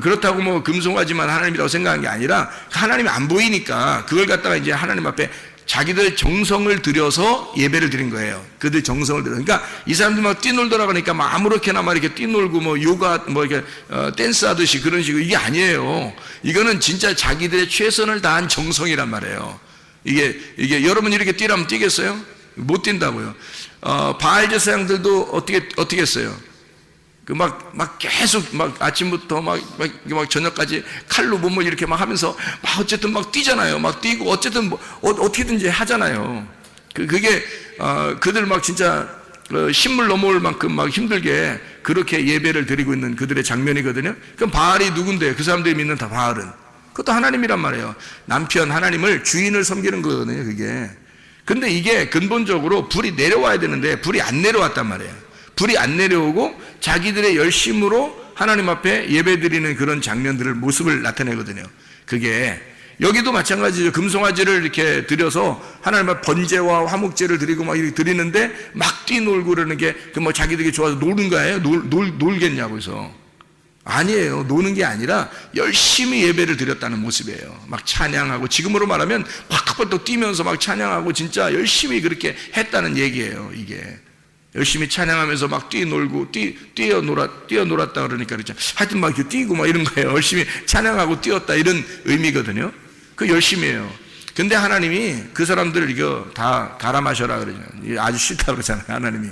[SPEAKER 2] 그렇다고 뭐 금송아지만 하나님이라고 생각한 게 아니라 하나님이 안 보이니까 그걸 갖다가 이제 하나님 앞에 자기들 정성을 들여서 예배를 드린 거예요. 그들 정성을 들여. 그러니까 이 사람들 막 뛰놀더라 그러니까 막 아무렇게나 막 이렇게 뛰놀고 뭐 요가 뭐 이렇게 댄스 하듯이 그런 식으로, 이게 아니에요. 이거는 진짜 자기들의 최선을 다한 정성이란 말이에요. 이게 여러분 이렇게 뛰라면 뛰겠어요? 못 뛴다고요. 바알 제사장들도 어떻게 했어요? 막 계속 막 아침부터 막 저녁까지 칼로 몸을 이렇게 막 하면서 막 어쨌든 막 뛰잖아요. 막 뛰고 어쨌든 뭐 어떻게든지 하잖아요. 그게 그들 막 진짜 신물 넘어올 만큼 막 힘들게 그렇게 예배를 드리고 있는 그들의 장면이거든요. 그럼 바알이 누군데요? 그 사람들이 믿는 다 바알은 그것도 하나님이란 말이에요. 남편 하나님을 주인을 섬기는 거거든요. 그게. 근데 이게 근본적으로 불이 내려와야 되는데 불이 안 내려왔단 말이에요. 불이 안 내려오고 자기들의 열심으로 하나님 앞에 예배드리는 그런 장면들을, 모습을 나타내거든요. 그게 여기도 마찬가지죠. 금송아지를 이렇게 드려서 하나님 앞에 번제와 화목제를 드리고 막 이렇게 드리는데 막 뛰놀고 그러는 게 그 뭐 자기들이 좋아서 노는 거예요? 놀겠냐고 해서. 아니에요. 노는 게 아니라 열심히 예배를 드렸다는 모습이에요. 막 찬양하고, 지금으로 말하면 막 또 뛰면서 막 찬양하고 진짜 열심히 그렇게 했다는 얘기예요. 이게 열심히 찬양하면서 막 뛰놀고 뛰어놀았다 그러니까 그렇죠. 하여튼 막 이렇게 뛰고 막 이런 거예요. 열심히 찬양하고 뛰었다 이런 의미거든요. 그 열심히예요. 근데 하나님이 그 사람들 이거 다 갈아 마셔라 그러죠. 아주 싫다 그러잖아요. 하나님이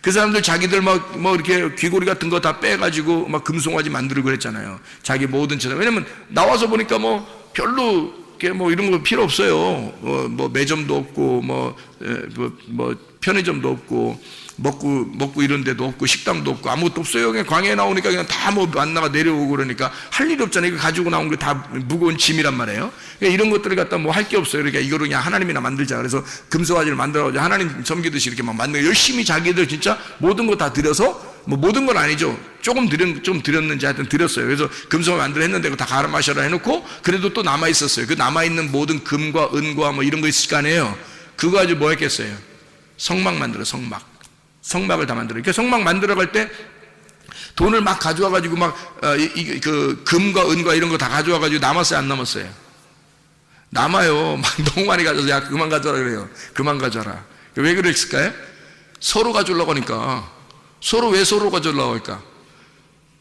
[SPEAKER 2] 그 사람들 자기들 막 뭐 이렇게 귀고리 같은 거 다 빼가지고 막 금송아지 만들고 그랬잖아요. 자기 모든 처럼. 왜냐면 나와서 보니까 뭐 별로 뭐 이런 거 필요 없어요. 뭐 매점도 없고 뭐 편의점도 없고 먹고 이런 데도 없고 식당도 없고 아무것도 없어요. 그냥 광야에 나오니까 그냥 다 뭐 만나가 내려오고 그러니까 할 일이 없잖아요. 이거 가지고 나온 게 다 무거운 짐이란 말이에요. 그러니까 이런 것들을 갖다 뭐 할 게 없어요. 그러니까 이거를 그냥 하나님이나 만들자. 그래서 금송아지를 만들어가지고 하나님 섬기듯이 이렇게 막 만들고 열심히 자기들 진짜 모든 거 다 들여서 뭐 모든 건 아니죠. 좀 드렸는지 하여튼 드렸어요. 그래서 금송을 만들어 했는데 그거 다 갈아 마셔라 해놓고 그래도 또 남아 있었어요. 그 남아 있는 모든 금과 은과 뭐 이런 거 있을 거 아니에요. 그거 가지고 뭐 했겠어요? 성막 만들어, 성막을 다 만들어. 이렇게 성막 만들어 갈 때 돈을 막 가져와 가지고 그 금과 은과 이런 거 다 가져와 가지고 남았어요, 안 남았어요? 남아요. 막 너무 많이 가져서 야 그만 가져라 그래요. 그만 가져라. 왜 그랬을까요? 서로 가져오려고 하니까. 왜 서로 가져오려고 할까?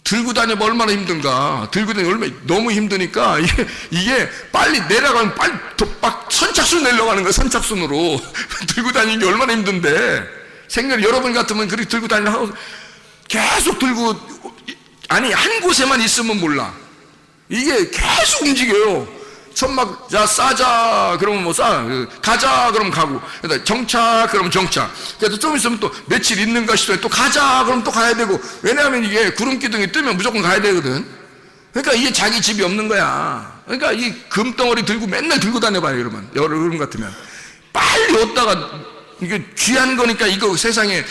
[SPEAKER 2] 들고 다니면 얼마나 힘든가. 들고 다니면 얼마나 너무 힘드니까 이게 빨리 내려가면 빨리 막 선착순 내려고 하는 거예요. 선착순으로 들고 다니는 게 얼마나 힘든데. 생각을 여러분 같으면 그렇게 들고 다니려고 계속 들고, 아니 한 곳에만 있으면 몰라. 이게 계속 움직여요. 천막, 자, 싸자, 그러면 뭐 가자, 그러면 가고, 정착, 그러면 정착. 그래서 좀 있으면 또 며칠 있는가 싶어요. 또 가자, 그럼 또 가야 되고. 왜냐하면 이게 구름기둥이 뜨면 무조건 가야 되거든. 그러니까 이게 자기 집이 없는 거야. 그러니까 이 금덩어리 들고 맨날 들고 다녀봐요, 여러분 같으면. 빨리 얻다가, 이게 귀한 거니까 이거 세상에,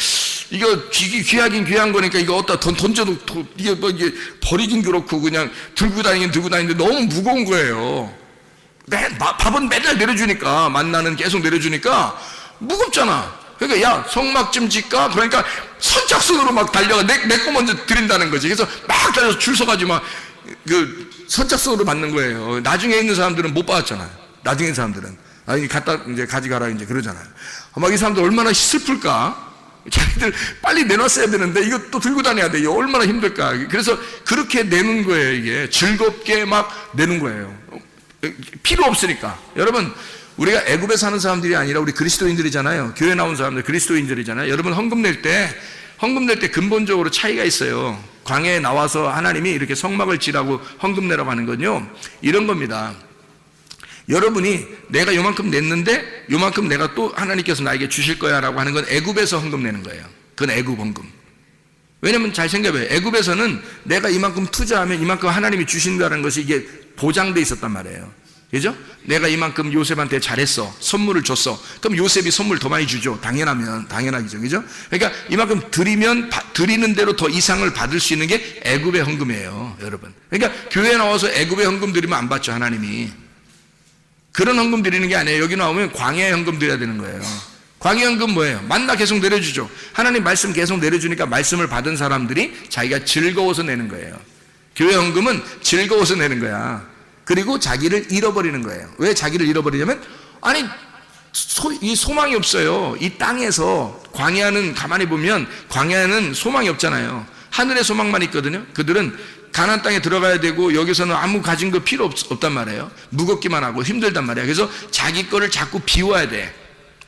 [SPEAKER 2] 이거 귀하긴 귀한 거니까 이거 어디다 던져도 이게 버리긴 그렇고 그냥 들고 다니는데 너무 무거운 거예요. 밥은 맨날 내려주니까, 만나는 계속 내려주니까 무겁잖아. 그러니까 야 성막 좀 짓까? 그러니까 선착순으로 막 달려가 내 거 먼저 드린다는 거지. 그래서 막 달려서 줄 서가지고 막 그 선착순으로 받는 거예요. 나중에 있는 사람들은 못 받았잖아요. 나중에 있는 사람들은 아니 갖다 이제 가져가라 이제 그러잖아요. 막 이 사람들 얼마나 슬플까? 자기들 빨리 내놨어야 되는데 이거 또 들고 다녀야 돼. 이거 얼마나 힘들까? 그래서 그렇게 내는 거예요. 이게 즐겁게 막 내는 거예요. 필요 없으니까. 여러분, 우리가 애굽에 사는 사람들이 아니라 우리 그리스도인들이잖아요. 교회 나온 사람들 그리스도인들이잖아요. 여러분 헌금 낼 때 근본적으로 차이가 있어요. 광야에 나와서 하나님이 이렇게 성막을 지라고 헌금 내라고 하는 건요, 이런 겁니다. 여러분이 내가 요만큼 냈는데 요만큼 내가 또 하나님께서 나에게 주실 거야 라고 하는 건 애굽에서 헌금 내는 거예요. 그건 애굽 헌금. 왜냐면 잘 생각해봐요. 애굽에서는 내가 이만큼 투자하면 이만큼 하나님이 주신다는 것이 이게 보장돼 있었단 말이에요. 그죠? 내가 이만큼 요셉한테 잘했어, 선물을 줬어, 그럼 요셉이 선물 더 많이 주죠. 당연하죠. 그죠? 그러니까 이만큼 드리는 대로 더 이상을 받을 수 있는 게 애굽의 헌금이에요, 여러분. 그러니까 교회에 나와서 애굽의 헌금 드리면 안 받죠, 하나님이. 그런 헌금 드리는 게 아니에요. 여기 나오면 광야의 헌금 드려야 되는 거예요. 광야의 헌금 뭐예요? 만나 계속 내려주죠. 하나님 말씀 계속 내려주니까 말씀을 받은 사람들이 자기가 즐거워서 내는 거예요. 교회 헌금은 즐거워서 내는 거야. 그리고 자기를 잃어버리는 거예요. 왜 자기를 잃어버리냐면, 아니 이 소망이 없어요. 이 땅에서 광야는 가만히 보면 광야는 소망이 없잖아요. 하늘의 소망만 있거든요. 그들은 가나안 땅에 들어가야 되고 여기서는 아무 가진 거 필요 없단 말이에요. 무겁기만 하고 힘들단 말이에요. 그래서 자기 거를 자꾸 비워야 돼.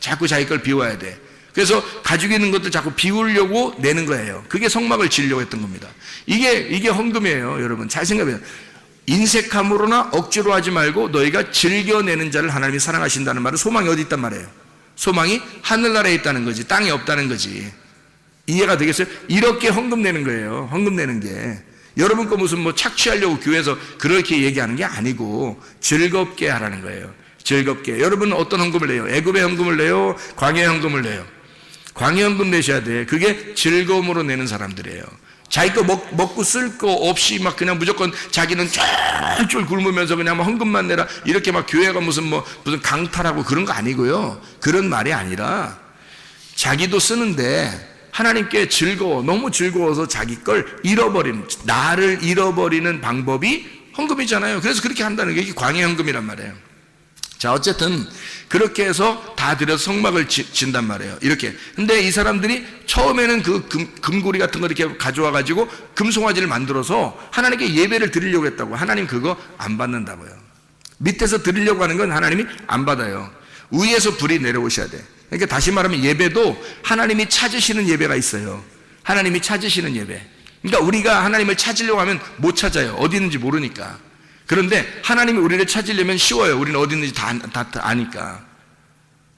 [SPEAKER 2] 자꾸 자기 걸 비워야 돼. 그래서 가지고 있는 것들 자꾸 비우려고 내는 거예요. 그게 성막을 지으려고 했던 겁니다. 이게 헌금이에요, 여러분. 잘 생각해요. 인색함으로나 억지로 하지 말고 너희가 즐겨내는 자를 하나님이 사랑하신다는 말은 소망이 어디 있단 말이에요? 소망이 하늘나라에 있다는 거지, 땅에 없다는 거지. 이해가 되겠어요? 이렇게 헌금 내는 거예요. 헌금 내는 게. 여러분 거 무슨 뭐 착취하려고 교회에서 그렇게 얘기하는 게 아니고 즐겁게 하라는 거예요. 즐겁게. 여러분은 어떤 헌금을 내요? 애굽의 헌금을 내요? 광야의 헌금을 내요? 광야 헌금 내셔야 돼. 그게 즐거움으로 내는 사람들이에요. 자기 거 먹고 쓸 거 없이 막 그냥 무조건 자기는 쫄쫄 굶으면서 그냥 막 헌금만 내라, 이렇게 막 교회가 무슨 강탈하고 그런 거 아니고요. 그런 말이 아니라 자기도 쓰는데 하나님께 너무 즐거워서 자기 걸 나를 잃어버리는 방법이 헌금이잖아요. 그래서 그렇게 한다는 게 이게 광야 헌금이란 말이에요. 자, 어쨌든 그렇게 해서 다 들여서 성막을 진단 말이에요. 이렇게. 근데 이 사람들이 처음에는 그 금고리 같은 거 이렇게 가져와 가지고 금송아지를 만들어서 하나님께 예배를 드리려고 했다고. 하나님 그거 안 받는다고요. 밑에서 드리려고 하는 건 하나님이 안 받아요. 위에서 불이 내려오셔야 돼. 그러니까 다시 말하면 예배도 하나님이 찾으시는 예배가 있어요. 하나님이 찾으시는 예배. 그러니까 우리가 하나님을 찾으려고 하면 못 찾아요. 어디 있는지 모르니까. 그런데 하나님이 우리를 찾으려면 쉬워요. 우리는 어디 있는지 다 아니까.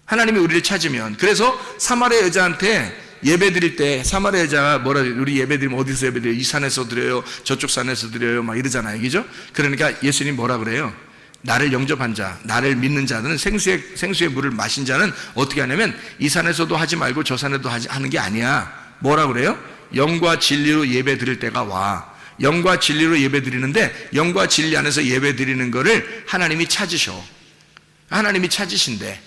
[SPEAKER 2] 하나님이 우리를 찾으면. 그래서 사마리아 여자한테 예배 드릴 때 사마리아 여자가 우리 예배 드리면 어디서 예배 드려요? 이 산에서 드려요? 저쪽 산에서 드려요? 막 이러잖아요. 그죠? 그러니까 예수님 뭐라 그래요? 나를 영접한 자, 나를 믿는 자들은 생수의 물을 마신 자는 어떻게 하냐면 이 산에서도 하지 말고 저 산에도 하는 게 아니야. 뭐라 그래요? 영과 진리로 예배 드릴 때가 와. 영과 진리로 예배 드리는데 영과 진리 안에서 예배 드리는 거를 하나님이 찾으셔. 하나님이 찾으신대.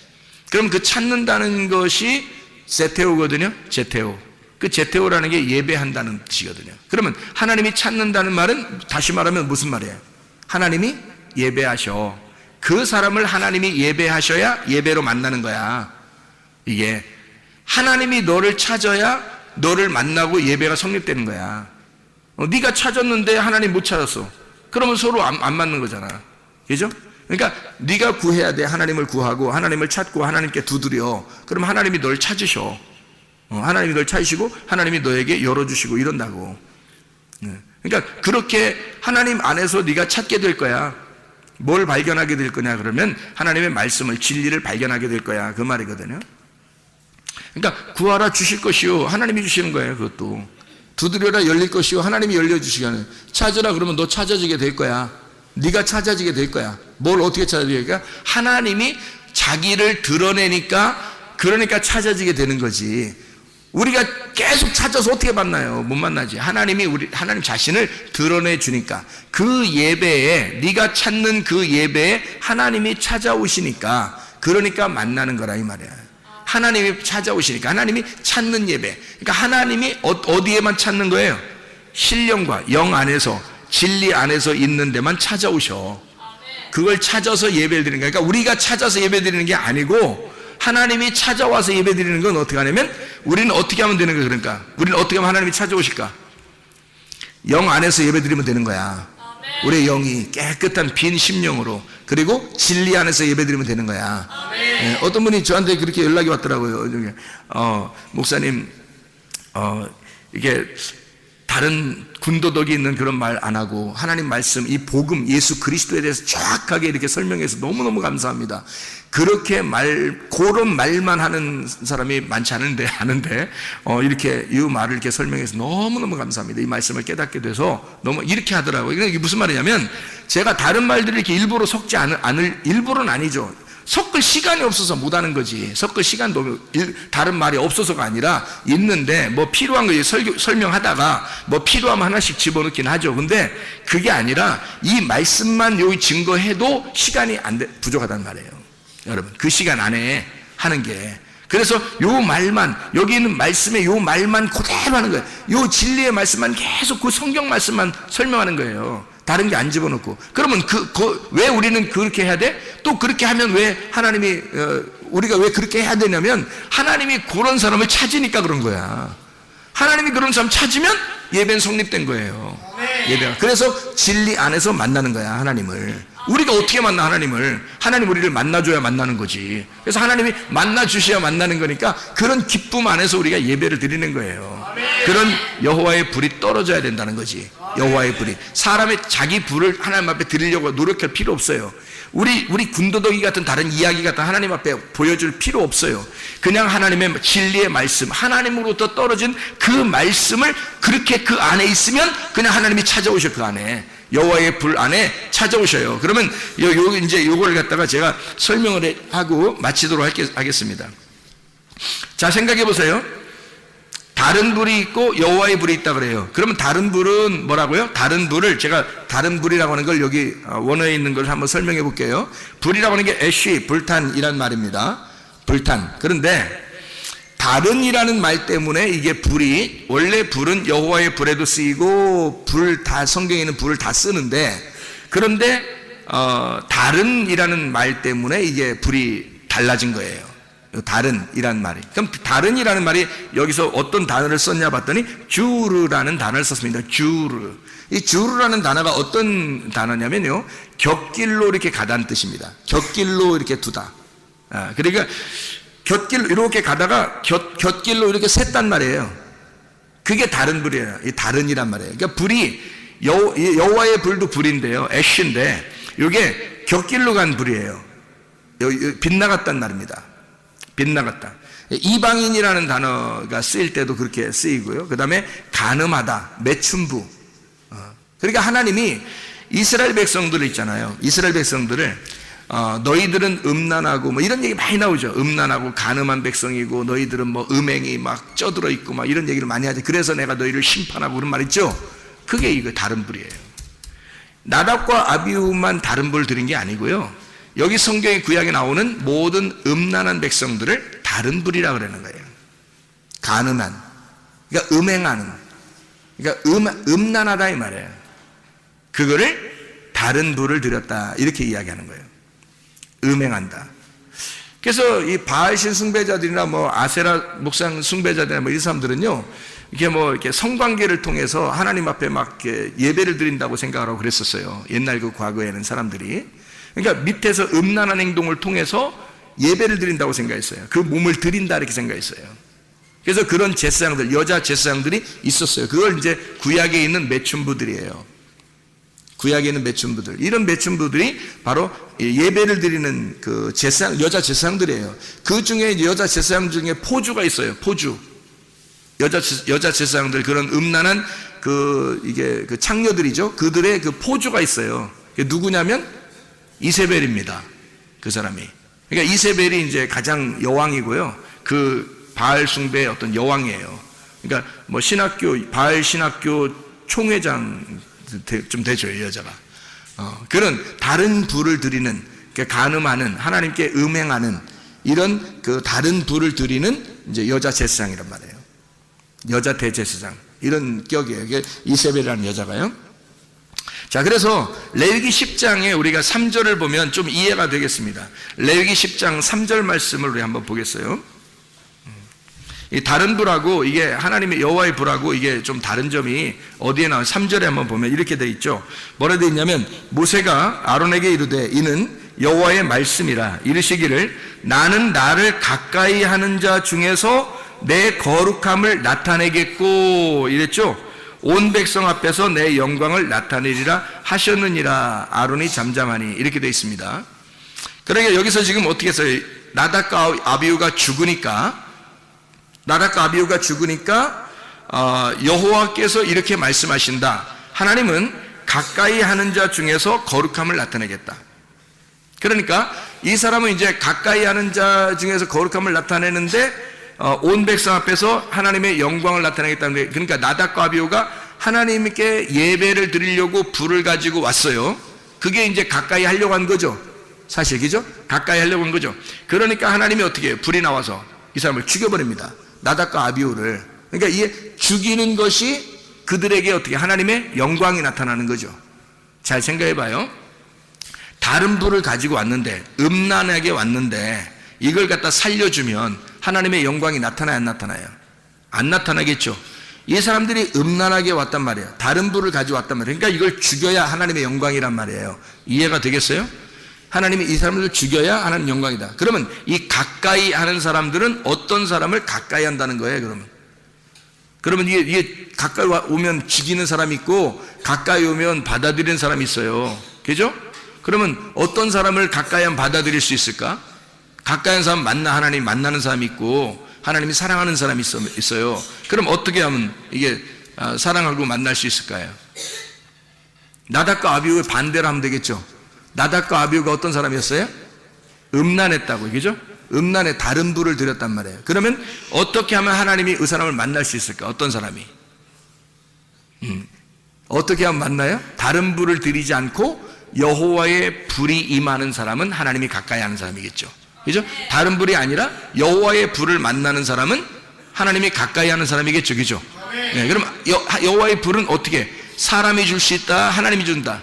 [SPEAKER 2] 그럼 그 찾는다는 것이 세테오거든요. 제테오. 그 제테오라는 게 예배한다는 뜻이거든요. 그러면 하나님이 찾는다는 말은 다시 말하면 무슨 말이에요? 하나님이 예배하셔. 그 사람을 하나님이 예배하셔야 예배로 만나는 거야. 이게 하나님이 너를 찾아야 너를 만나고 예배가 성립되는 거야. 네가 찾았는데 하나님 못 찾았어. 그러면 서로 안 맞는 거잖아. 그죠? 그러니까 네가 구해야 돼. 하나님을 구하고 하나님을 찾고 하나님께 두드려. 그럼 하나님이 널 찾으셔. 하나님이 널 찾으시고 하나님이 너에게 열어주시고 이런다고. 그러니까 그렇게 하나님 안에서 네가 찾게 될 거야. 뭘 발견하게 될 거냐 그러면 하나님의 말씀을, 진리를 발견하게 될 거야. 그 말이거든요. 그러니까 구하라 주실 것이요, 하나님이 주시는 거예요. 그것도 두드려라 열릴 것이요, 하나님이 열려주시게 하는. 찾으라 그러면 너 찾아지게 될 거야. 네가 찾아지게 될 거야. 뭘 어떻게 찾아지게? 하나님이 자기를 드러내니까, 그러니까 찾아지게 되는 거지. 우리가 계속 찾아서 어떻게 만나요? 못 만나지. 하나님이 하나님 자신을 드러내 주니까, 그 예배에, 네가 찾는 그 예배에 하나님이 찾아오시니까, 그러니까 만나는 거라 이 말이야. 하나님이 찾아오시니까, 하나님이 찾는 예배. 그러니까 하나님이 어디에만 찾는 거예요? 신령과 영 안에서, 진리 안에서 있는 데만 찾아오셔. 그걸 찾아서 예배를 드리는 거야. 그러니까 우리가 찾아서 예배 드리는 게 아니고 하나님이 찾아와서 예배 드리는 건 어떻게 하냐면, 우리는 어떻게 하면 되는 거야? 그러니까 우리는 어떻게 하면 하나님이 찾아오실까? 영 안에서 예배 드리면 되는 거야. 우리의 영이 깨끗한 빈 심령으로, 그리고 진리 안에서 예배 드리면 되는 거야. 네, 어떤 분이 저한테 그렇게 연락이 왔더라고요. 목사님, 이게 다른 군더더기 있는 그런 말 안 하고 하나님 말씀, 이 복음, 예수 그리스도에 대해서 정확하게 이렇게 설명해서 너무너무 감사합니다. 그렇게 그런 말만 하는 사람이 많지 않은데, 이렇게 이 말을 이렇게 설명해서 너무너무 감사합니다. 이 말씀을 깨닫게 돼서 너무 이렇게 하더라고요. 이게 무슨 말이냐면, 제가 다른 말들을 이렇게 일부러 섞지 않을, 일부러는 아니죠. 섞을 시간이 없어서 못 하는 거지. 섞을 시간도 다른 말이 없어서가 아니라 있는데, 뭐 필요한 거 설명하다가 뭐 필요하면 하나씩 집어넣긴 하죠. 근데 그게 아니라 이 말씀만 여기 증거해도 시간이 부족하단 말이에요. 여러분, 그 시간 안에 하는 게. 그래서 요 말만, 여기 있는 말씀에 요 말만 그대로 하는 거예요. 요 진리의 말씀만 계속 그 성경 말씀만 설명하는 거예요. 다른 게 안 집어넣고. 그러면 왜 우리는 그렇게 해야 돼? 또 그렇게 하면 왜 하나님이, 우리가 왜 그렇게 해야 되냐면, 하나님이 그런 사람을 찾으니까 그런 거야. 하나님이 그런 사람 찾으면 예배는 성립된 거예요. 예배가. 그래서 진리 안에서 만나는 거야, 하나님을. 우리가 어떻게 만나, 하나님을? 하나님 우리를 만나줘야 만나는 거지. 그래서 하나님이 만나주셔야 만나는 거니까, 그런 기쁨 안에서 우리가 예배를 드리는 거예요. 그런 여호와의 불이 떨어져야 된다는 거지. 여호와의 불이. 사람의 자기 불을 하나님 앞에 드리려고 노력할 필요 없어요. 우리 군더더기 같은 다른 이야기 같은 하나님 앞에 보여줄 필요 없어요. 그냥 하나님의 진리의 말씀, 하나님으로부터 떨어진 그 말씀을 그렇게 그 안에 있으면 그냥 하나님이 찾아오셔. 그 안에 여호와의 불 안에 찾아오셔요. 그러면 이제 요걸 갖다가 제가 설명을 하고 마치도록 하겠습니다. 자, 생각해 보세요. 다른 불이 있고 여호와의 불이 있다 그래요. 그러면 다른 불은 뭐라고요? 다른 불을, 제가 다른 불이라고 하는 걸 여기 원어에 있는 걸 한번 설명해 볼게요. 불이라고 하는 게 애쉬, 불탄이란 말입니다. 불탄. 그런데 다른이라는 말 때문에 이게 불이, 원래 불은 여호와의 불에도 쓰이고 성경에는 불을 다 쓰는데, 그런데 다른이라는 말 때문에 이게 불이 달라진 거예요. 다른이라는 말이. 그럼 다른이라는 말이 여기서 어떤 단어를 썼냐 봤더니 주르라는 단어를 썼습니다. 주르. 이 주르라는 단어가 어떤 단어냐면요, 곁길로 이렇게 가다는 뜻입니다. 곁길로 이렇게 두다. 그러니까 곁길로 이렇게 가다가 곁길로 이렇게 샜단 말이에요. 그게 다른 불이에요. 이 다른이란 말이에요. 그러니까 불이 여호와의 불도 불인데요, 애쉬인데 이게 곁길로 간 불이에요. 빗나갔단 말입니다. 빗나갔다. 이방인이라는 단어가 쓰일 때도 그렇게 쓰이고요. 그 다음에 간음하다, 매춘부. 그러니까 하나님이 이스라엘 백성들을 있잖아요. 이스라엘 백성들을 너희들은 음란하고 뭐 이런 얘기 많이 나오죠. 음란하고 간음한 백성이고 너희들은 뭐 음행이 막 쪄들어 있고 막 이런 얘기를 많이 하죠. 그래서 내가 너희를 심판하고 그런 말 있죠. 그게 이거 다른 불이에요. 나답과 아비후만 다른 불 드린 게 아니고요. 여기 성경의 구약에 나오는 모든 음란한 백성들을 다른 불이라 그러는 거예요. 간음한, 그러니까 음행하는, 그러니까 음란하다 이 말이에요. 그거를 다른 불을 드렸다 이렇게 이야기하는 거예요. 음행한다. 그래서 이 바알신 숭배자들이나 뭐 아세라 목상 숭배자들이나 뭐 이 사람들은요, 이렇게 성관계를 통해서 하나님 앞에 막 이렇게 예배를 드린다고 생각하고 그랬었어요. 옛날 그 과거에는 사람들이. 그러니까 밑에서 음란한 행동을 통해서 예배를 드린다고 생각했어요. 그 몸을 드린다 이렇게 생각했어요. 그래서 그런 제사장들, 여자 제사장들이 있었어요. 그걸 이제 구약에 있는 매춘부들이에요. 구약에 있는 매춘부들. 이런 매춘부들이 바로 예배를 드리는 그 제사장, 여자 제사장들이에요. 그 중에 이제 여자 제사장 중에 포주가 있어요. 포주. 여자 제사장들, 그런 음란한 그 창녀들이죠. 그들의 그 포주가 있어요. 그게 누구냐면 이세벨입니다. 그 사람이. 그러니까 이세벨이 이제 가장 여왕이고요. 그 바알 숭배의 어떤 여왕이에요. 그러니까 뭐 신학교, 바알 신학교 총회장 좀 되죠, 이 여자가. 그런 다른 불을 드리는, 그러니까 간음하는, 하나님께 음행하는 이런 그 다른 불을 드리는 이제 여자 제사장이란 말이에요. 여자 대제사장. 이런 격이에요. 이게 이세벨이라는 여자가요. 자, 그래서 레위기 10장에 우리가 3절을 보면 좀 이해가 되겠습니다. 레위기 10장 3절 말씀을 우리 한번 보겠어요. 이 다른 불하고 이게 하나님의 여호와의 불하고 이게 좀 다른 점이 어디에 나와요? 3절에 한번 보면 이렇게 되어 있죠. 뭐라 되어 있냐면, 모세가 아론에게 이르되 이는 여호와의 말씀이라 이르시기를 나는 나를 가까이 하는 자 중에서 내 거룩함을 나타내겠고 이랬죠. 온 백성 앞에서 내 영광을 나타내리라 하셨느니라. 아론이 잠잠하니 이렇게 되어 있습니다. 그러니까 여기서 지금 어떻게 했어요? 나답과 아비후가 죽으니까 여호와께서 이렇게 말씀하신다. 하나님은 가까이 하는 자 중에서 거룩함을 나타내겠다. 그러니까 이 사람은 이제 가까이 하는 자 중에서 거룩함을 나타내는데 온 백성 앞에서 하나님의 영광을 나타내겠다는 거예요. 그러니까 나답과 아비후가 하나님께 예배를 드리려고 불을 가지고 왔어요. 그게 이제 가까이 하려고 한 거죠. 사실, 그죠? 가까이 하려고 한 거죠. 그러니까 하나님이 어떻게 해요? 불이 나와서 이 사람을 죽여버립니다. 나답과 아비후를. 그러니까 이게 죽이는 것이 그들에게 어떻게 하나님의 영광이 나타나는 거죠. 잘 생각해 봐요. 다른 불을 가지고 왔는데, 음란하게 왔는데 이걸 갖다 살려주면 하나님의 영광이 나타나요, 안 나타나요? 안 나타나겠죠. 이 사람들이 음란하게 왔단 말이에요. 다른 불을 가지고 왔단 말이에요. 그러니까 이걸 죽여야 하나님의 영광이란 말이에요. 이해가 되겠어요? 하나님이 이 사람들을 죽여야 하나님 영광이다. 그러면 이 가까이 하는 사람들은 어떤 사람을 가까이 한다는 거예요, 그러면 이게 가까이 오면 죽이는 사람이 있고 가까이 오면 받아들이는 사람이 있어요. 그죠? 그러면 어떤 사람을 가까이 하면 받아들일 수 있을까? 가까이 하는 사람 하나님 만나는 사람이 있고 하나님이 사랑하는 사람이 있어요. 그럼 어떻게 하면 이게 사랑하고 만날 수 있을까요? 나답과 아비후의 반대로 하면 되겠죠. 나답과 아비후가 어떤 사람이었어요? 음란했다고, 그죠? 음란에 다른 불을 드렸단 말이에요. 그러면 어떻게 하면 하나님이 그 사람을 만날 수 있을까? 어떤 사람이? 어떻게 하면 만나요? 다른 불을 드리지 않고 여호와의 불이 임하는 사람은 하나님이 가까이 하는 사람이겠죠. 그죠? 다른 불이 아니라 여호와의 불을 만나는 사람은 하나님이 가까이 하는 사람이겠죠. 그죠? 네, 그럼 여호와의 불은 어떻게? 사람이 줄 수 있다, 하나님이 준다.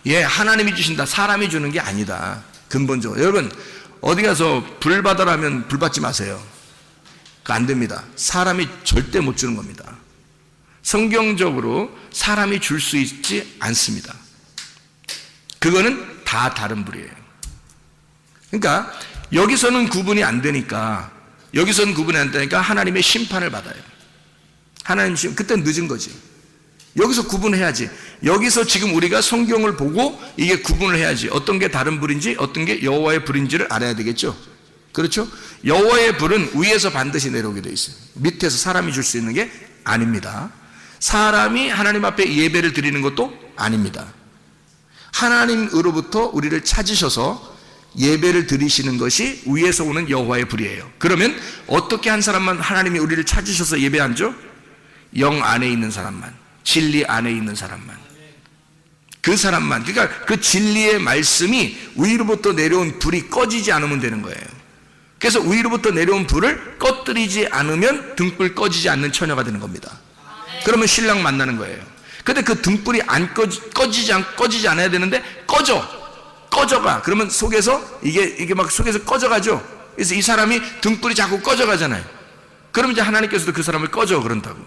[SPEAKER 2] 예, 하나님이 주신다. 사람이 주는 게 아니다. 근본적으로. 여러분, 어디 가서 불 받아라면 불 받지 마세요. 그거 안 됩니다. 사람이 절대 못 주는 겁니다. 성경적으로 사람이 줄 수 있지 않습니다. 그거는 다 다른 불이에요. 그러니까 여기서는 구분이 안 되니까 하나님의 심판을 받아요. 하나님 심판, 그때는 늦은 거지. 여기서 구분해야지. 여기서 지금 우리가 성경을 보고 이게 구분을 해야지. 어떤 게 다른 불인지 어떤 게 여호와의 불인지를 알아야 되겠죠. 그렇죠? 여호와의 불은 위에서 반드시 내려오게 돼 있어요. 밑에서 사람이 줄 수 있는 게 아닙니다. 사람이 하나님 앞에 예배를 드리는 것도 아닙니다. 하나님으로부터 우리를 찾으셔서 예배를 드리시는 것이 위에서 오는 여호와의 불이에요. 그러면 어떻게 한 사람만 하나님이 우리를 찾으셔서 예배하죠? 영 안에 있는 사람만, 진리 안에 있는 사람만, 그 사람만. 그러니까 그 진리의 말씀이 위로부터 내려온 불이 꺼지지 않으면 되는 거예요. 그래서 위로부터 내려온 불을 꺼뜨리지 않으면 등불 꺼지지 않는 처녀가 되는 겁니다. 그러면 신랑 만나는 거예요. 근데 그 등불이 안 꺼지지 않아야 되는데 꺼져가. 그러면 속에서 이게 막 속에서 꺼져가죠. 그래서 이 사람이 등불이 자꾸 꺼져가잖아요. 그럼 이제 하나님께서도 그 사람을 꺼져 그런다고.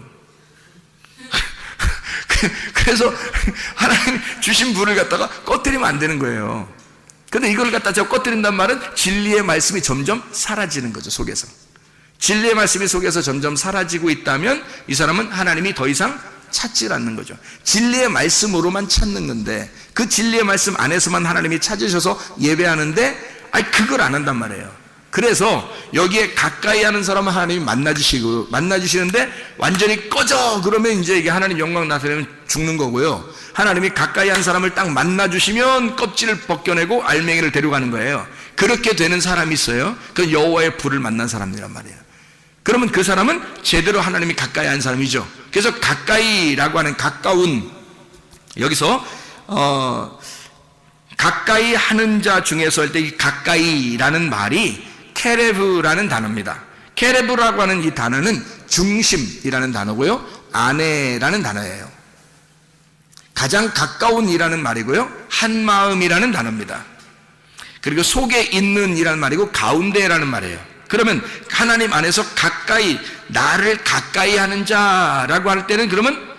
[SPEAKER 2] 그래서 하나님 주신 불을 갖다가 꺼뜨리면 안 되는 거예요. 근데 이걸 갖다 제가 꺼뜨린단 말은 진리의 말씀이 점점 사라지는 거죠, 속에서. 진리의 말씀이 속에서 점점 사라지고 있다면 이 사람은 하나님이 더 이상 찾지 않는 거죠. 진리의 말씀으로만 찾는 건데 그 진리의 말씀 안에서만 하나님이 찾으셔서 예배하는데 그걸 안 한단 말이에요. 그래서 여기에 가까이 하는 사람은 하나님이 만나주시는데 완전히 꺼져 그러면 이제 이게 하나님 영광 나타내면 죽는 거고요. 하나님이 가까이 한 사람을 딱 만나주시면 껍질을 벗겨내고 알맹이를 데려가는 거예요. 그렇게 되는 사람이 있어요. 그 여호와의 불을 만난 사람이란 말이에요. 그러면 그 사람은 제대로 하나님이 가까이 한 사람이죠. 그래서 가까이라고 하는 가까운, 여기서 가까이 하는 자 중에서 할 때 이 가까이라는 말이 케레브라는 단어입니다. 케레브라고 하는 이 단어는 중심이라는 단어고요, 아내라는 단어예요. 가장 가까운이라는 말이고요, 한 마음이라는 단어입니다. 그리고 속에 있는 이라는 말이고 가운데라는 말이에요. 그러면 하나님 안에서 가까이, 나를 가까이 하는 자라고 할 때는 그러면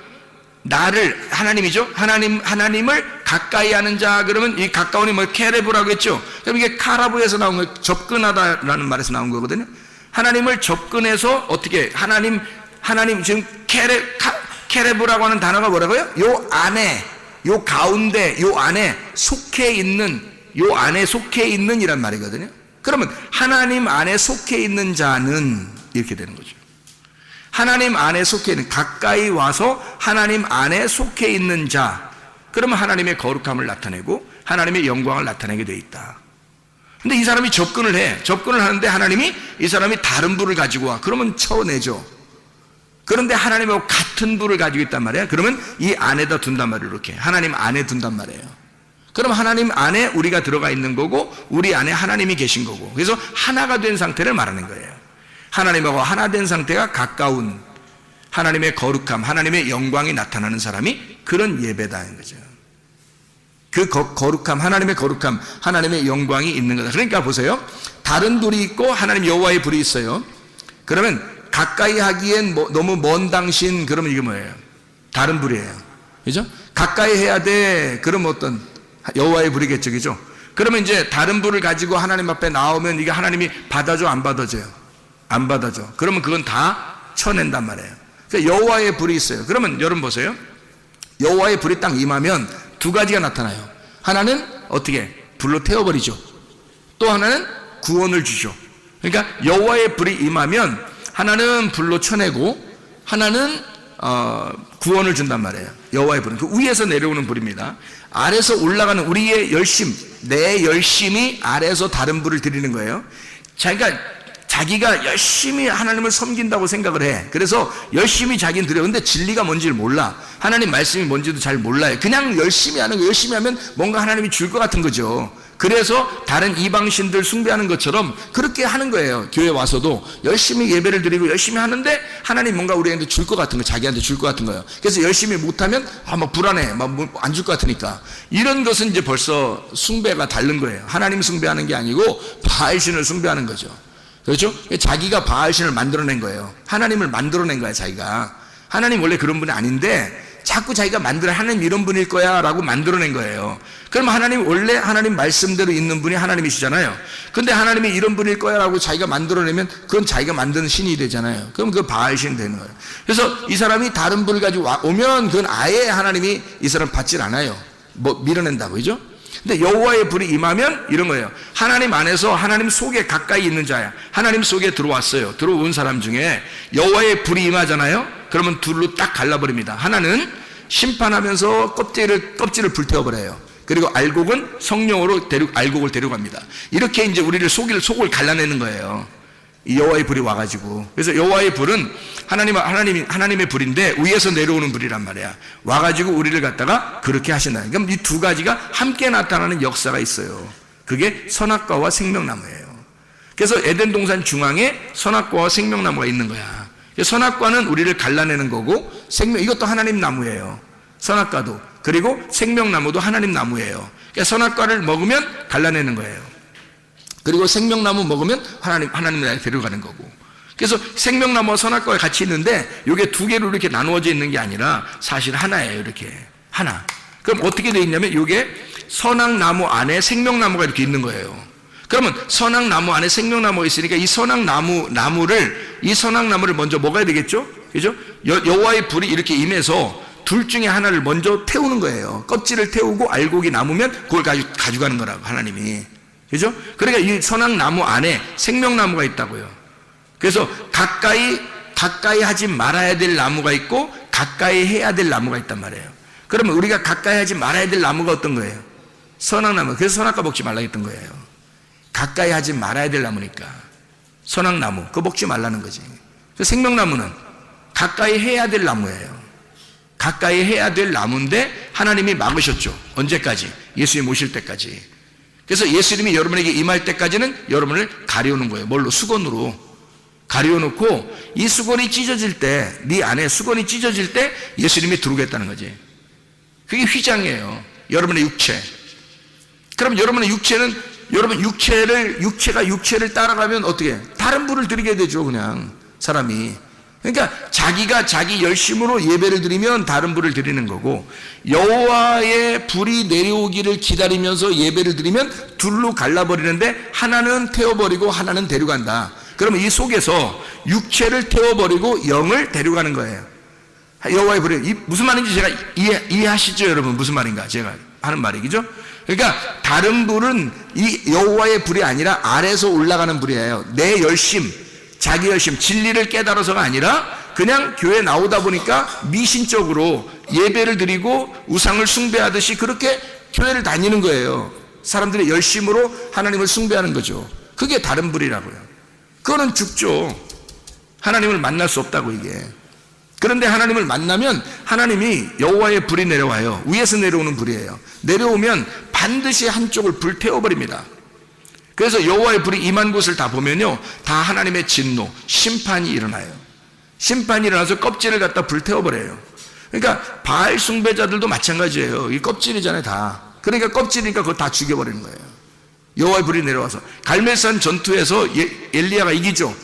[SPEAKER 2] 나를, 하나님이죠. 하나님을 가까이 하는 자, 그러면 이 가까운이 뭐 케레브라고 했죠. 그럼 이게 카라브에서 나온 거, 접근하다라는 말에서 나온 거거든요. 하나님을 접근해서 어떻게, 하나님 지금 케레브라고 하는 단어가 뭐라고요? 요 안에, 요 가운데, 요 안에 속해 있는, 요 안에 속해 있는 이란 말이거든요. 그러면 하나님 안에 속해 있는 자는 이렇게 되는 거죠. 하나님 안에 속해 있는, 가까이 와서 하나님 안에 속해 있는 자, 그러면 하나님의 거룩함을 나타내고 하나님의 영광을 나타내게 돼 있다. 근데 이 사람이 접근을 하는데 하나님이 이 사람이 다른 불을 가지고 와. 그러면 쳐내죠. 그런데 하나님하고 같은 불을 가지고 있단 말이에요. 그러면 이 안에다 둔단 말이에요. 이렇게 하나님 안에 둔단 말이에요. 그럼 하나님 안에 우리가 들어가 있는 거고 우리 안에 하나님이 계신 거고, 그래서 하나가 된 상태를 말하는 거예요. 하나님하고 하나 된 상태가 가까운, 하나님의 거룩함, 하나님의 영광이 나타나는 사람이 그런 예배다는 거죠. 그 거룩함, 하나님의 거룩함, 하나님의 영광이 있는 거다. 그러니까 보세요, 다른 불이 있고 하나님 여호와의 불이 있어요. 그러면 가까이 하기엔 너무 먼 당신, 그러면 이게 뭐예요? 다른 불이에요. 그죠? 가까이 해야 돼. 그럼 어떤 여호와의 불이겠죠. 그죠? 그러면 이제 다른 불을 가지고 하나님 앞에 나오면 이게 하나님이 받아줘, 안 받아줘요? 안 받아줘. 그러면 그건 다 쳐낸단 말이에요. 그러니까 여호와의 불이 있어요. 그러면 여러분 보세요. 여호와의 불이 딱 임하면 두 가지가 나타나요. 하나는 어떻게? 불로 태워버리죠. 또 하나는 구원을 주죠. 그러니까 여호와의 불이 임하면 하나는 불로 쳐내고 하나는 구원을 준단 말이에요. 여호와의 불은 그 위에서 내려오는 불입니다. 아래서 올라가는 우리의 열심, 내 열심이 아래에서 다른 불을 드리는 거예요. 자기가 열심히 하나님을 섬긴다고 생각을 해. 그래서 열심히 자기는 드려. 근데 진리가 뭔지를 몰라. 하나님 말씀이 뭔지도 잘 몰라요. 그냥 열심히 하는 거, 열심히 하면 뭔가 하나님이 줄 것 같은 거죠. 그래서 다른 이방신들 숭배하는 것처럼 그렇게 하는 거예요. 교회 와서도 열심히 예배를 드리고 열심히 하는데 하나님 뭔가 우리한테 줄 것 같은 거, 자기한테 줄 것 같은 거예요. 그래서 열심히 못하면 막 불안해, 막 안 줄 것 같으니까. 이런 것은 이제 벌써 숭배가 다른 거예요. 하나님 숭배하는 게 아니고 바알신을 숭배하는 거죠. 그렇죠? 자기가 바알신을 만들어낸 거예요. 하나님을 만들어낸 거야, 자기가. 하나님 원래 그런 분이 아닌데 자꾸 자기가 하나님 이런 분일 거야 라고 만들어낸 거예요. 그럼 하나님 원래 하나님 말씀대로 있는 분이 하나님이시잖아요. 근데 하나님이 이런 분일 거야 라고 자기가 만들어내면 그건 자기가 만드는 신이 되잖아요. 그럼 그 바알신 되는 거예요. 그래서 이 사람이 다른 불을 가지고 오면 그건 아예 하나님이 이 사람 받질 않아요. 밀어낸다고, 그죠? 근데 여호와의 불이 임하면 이런 거예요. 하나님 안에서 하나님 속에 가까이 있는 자야. 하나님 속에 들어왔어요. 들어온 사람 중에 여호와의 불이 임하잖아요. 그러면 둘로 딱 갈라버립니다. 하나는 심판하면서 껍질을 불태워버려요. 그리고 알곡은 성령으로 알곡을 데려갑니다. 이렇게 이제 우리를 속을 갈라내는 거예요. 이 여호와의 불이 와가지고. 그래서 여호와의 불은 하나님의 불인데 위에서 내려오는 불이란 말이야. 와가지고 우리를 갖다가 그렇게 하신다. 그럼 이 두 가지가 함께 나타나는 역사가 있어요. 그게 선악과와 생명나무예요. 그래서 에덴 동산 중앙에 선악과와 생명나무가 있는 거야. 선악과는 우리를 갈라내는 거고 이것도 하나님 나무예요. 선악과도. 그리고 생명나무도 하나님 나무예요. 그러니까 선악과를 먹으면 갈라내는 거예요. 그리고 생명나무 먹으면 하나님 나라에 데려가는 거고. 그래서 생명나무와 선악과가 같이 있는데 이게 두 개로 이렇게 나누어져 있는 게 아니라 사실 하나예요. 이렇게 하나. 그럼 어떻게 돼 있냐면 이게 선악나무 안에 생명나무가 이렇게 있는 거예요. 그러면 선악나무 안에 생명나무가 있으니까 이 선악나무를 먼저 먹어야 되겠죠? 그죠? 여호와의 불이 이렇게 임해서 둘 중에 하나를 먼저 태우는 거예요. 껍질을 태우고 알곡이 남으면 그걸 가져가는 거라고, 하나님이. 그죠? 그러니까 이 선악나무 안에 생명나무가 있다고요. 그래서 가까이 하지 말아야 될 나무가 있고 가까이 해야 될 나무가 있단 말이에요. 그러면 우리가 가까이 하지 말아야 될 나무가 어떤 거예요? 선악나무. 그래서 선악과 먹지 말라 했던 거예요. 가까이 하지 말아야 될 나무니까. 선악나무, 그거 먹지 말라는 거지. 그래서 생명나무는 가까이 해야 될 나무예요. 가까이 해야 될 나무인데 하나님이 막으셨죠. 언제까지? 예수님 오실 때까지. 그래서 예수님이 여러분에게 임할 때까지는 여러분을 가려놓은 거예요. 뭘로? 수건으로 가려놓고 이 수건이 찢어질 때, 네 안에 수건이 찢어질 때 예수님이 들어오겠다는 거지. 그게 휘장이에요. 여러분의 육체. 그럼 여러분의 육체는, 육체가 육체를 따라가면 어떻게? 다른 불을 드리게 되죠. 그냥 사람이. 그러니까 자기가 자기 열심으로 예배를 드리면 다른 불을 드리는 거고, 여호와의 불이 내려오기를 기다리면서 예배를 드리면 둘로 갈라버리는데 하나는 태워버리고 하나는 데려간다. 그러면 이 속에서 육체를 태워버리고 영을 데려가는 거예요. 여호와의 불이 무슨 말인지 제가 이해하시죠, 여러분? 무슨 말인가 제가 하는 말이, 그죠? 그러니까 다른 불은 이 여호와의 불이 아니라 아래에서 올라가는 불이에요. 내 열심, 자기 열심, 진리를 깨달아서가 아니라 그냥 교회 나오다 보니까 미신적으로 예배를 드리고 우상을 숭배하듯이 그렇게 교회를 다니는 거예요. 사람들의 열심으로 하나님을 숭배하는 거죠. 그게 다른 불이라고요. 그거는 죽죠. 하나님을 만날 수 없다고, 이게. 그런데 하나님을 만나면 하나님이 여호와의 불이 내려와요. 위에서 내려오는 불이에요. 내려오면 반드시 한쪽을 불태워버립니다. 그래서 여호와의 불이 임한 곳을 다 보면요, 다 하나님의 진노, 심판이 일어나요. 심판이 일어나서 껍질을 갖다 불태워버려요. 그러니까 바알 숭배자들도 마찬가지예요. 이 껍질이잖아요, 다. 그러니까 껍질이니까 그거 다 죽여버리는 거예요. 여호와의 불이 내려와서 갈멜산 전투에서 엘리야가 이기죠.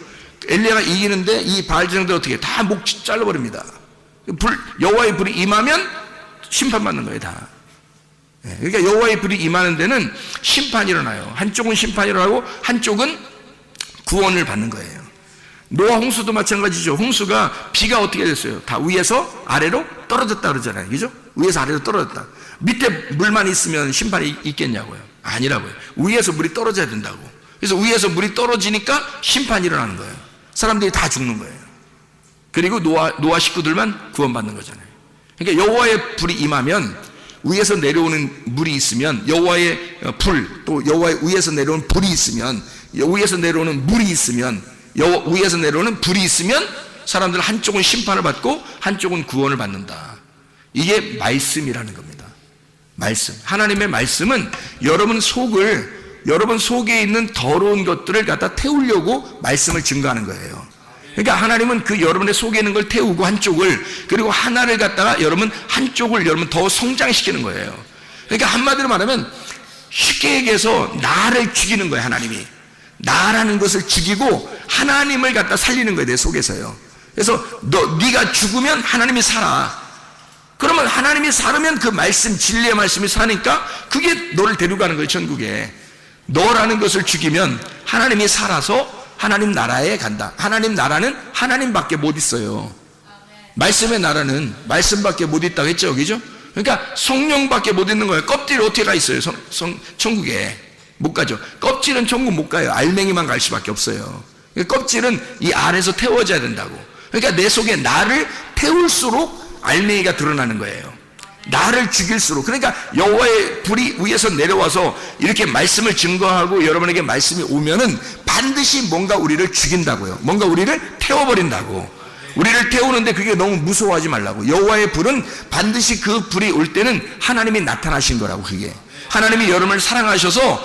[SPEAKER 2] 엘리야가 이기는데 이 바알 제사장들 어떻게 해? 다 목 잘라버립니다. 여호와의 불이 임하면 심판받는 거예요, 다. 그러니까 여호와의 불이 임하는 데는 심판이 일어나요. 한쪽은 심판이 일어나고 한쪽은 구원을 받는 거예요. 노아 홍수도 마찬가지죠. 홍수가 비가 어떻게 됐어요? 다 위에서 아래로 떨어졌다 그러잖아요. 그죠? 위에서 아래로 떨어졌다. 밑에 물만 있으면 심판이 있겠냐고요? 아니라고요. 위에서 물이 떨어져야 된다고. 그래서 위에서 물이 떨어지니까 심판이 일어나는 거예요. 사람들이 다 죽는 거예요. 그리고 노아 식구들만 구원받는 거잖아요. 그러니까 여호와의 불이 임하면 위에서 내려오는 물이 있으면, 여호와의 불, 또 여호와의 위에서 내려오는 불이 있으면, 위에서 내려오는 물이 있으면, 위에서 내려오는 불이 있으면 사람들 한쪽은 심판을 받고 한쪽은 구원을 받는다. 이게 말씀이라는 겁니다. 말씀. 하나님의 말씀은 여러분 속에 있는 더러운 것들을 갖다 태우려고 말씀을 증거하는 거예요. 그러니까 하나님은 그 여러분의 속에 있는 걸 태우고 한쪽을, 그리고 하나를 갖다가 한쪽을 더 성장시키는 거예요. 그러니까 한마디로 말하면 쉽게 얘기해서 나를 죽이는 거예요. 하나님이 나라는 것을 죽이고 하나님을 갖다 살리는 거예요, 내 속에서요. 그래서 네가 죽으면 하나님이 살아. 그러면 하나님이 살으면 그 말씀, 진리의 말씀이 사니까 그게 너를 데려가는 거예요, 천국에. 너라는 것을 죽이면 하나님이 살아서 하나님 나라에 간다. 하나님 나라는 하나님밖에 못 있어요. 말씀의 나라는 말씀밖에 못 있다고 했죠, 그죠? 그러니까 성령밖에 못 있는 거예요. 껍질이 어떻게 가 있어요? 천국에 못 가죠. 껍질은 천국 못 가요. 알맹이만 갈 수밖에 없어요. 그러니까 껍질은 이 안에서 태워져야 된다고. 그러니까 내 속에 나를 태울수록 알맹이가 드러나는 거예요. 나를 죽일수록. 그러니까 여호와의 불이 위에서 내려와서 이렇게 말씀을 증거하고 여러분에게 말씀이 오면은 반드시 뭔가 우리를 죽인다고요. 뭔가 우리를 태워버린다고. 우리를 태우는데 그게 너무 무서워하지 말라고. 여호와의 불은 반드시 그 불이 올 때는 하나님이 나타나신 거라고. 그게 하나님이 여러분을 사랑하셔서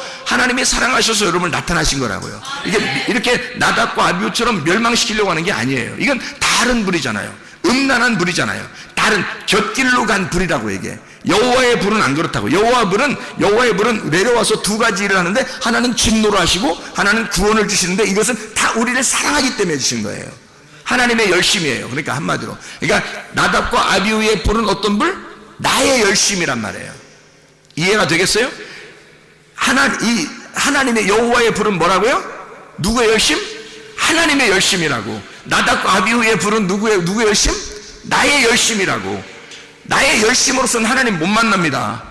[SPEAKER 2] 여러분을 나타나신 거라고요. 이게 이렇게 나답과 아비후처럼 멸망시키려고 하는 게 아니에요. 이건 다른 불이잖아요. 음란한 불이잖아요. 다른 곁길로 간 불이라고. 이게 여호와의 불은 안 그렇다고. 여호와의 불은 내려와서 두 가지 일을 하는데, 하나는 진노를 하시고 하나는 구원을 주시는데, 이것은 다 우리를 사랑하기 때문에 주신 거예요. 하나님의 열심이에요. 그러니까 한마디로, 그러니까 나답과 아비후의 불은 어떤 불? 나의 열심이란 말이에요. 이해가 되겠어요? 하나님의 여호와의 불은 뭐라고요? 누구의 열심? 하나님의 열심이라고. 나답과 아비후의 불은 누구의 열심? 나의 열심이라고. 나의 열심으로서는 하나님 못 만납니다.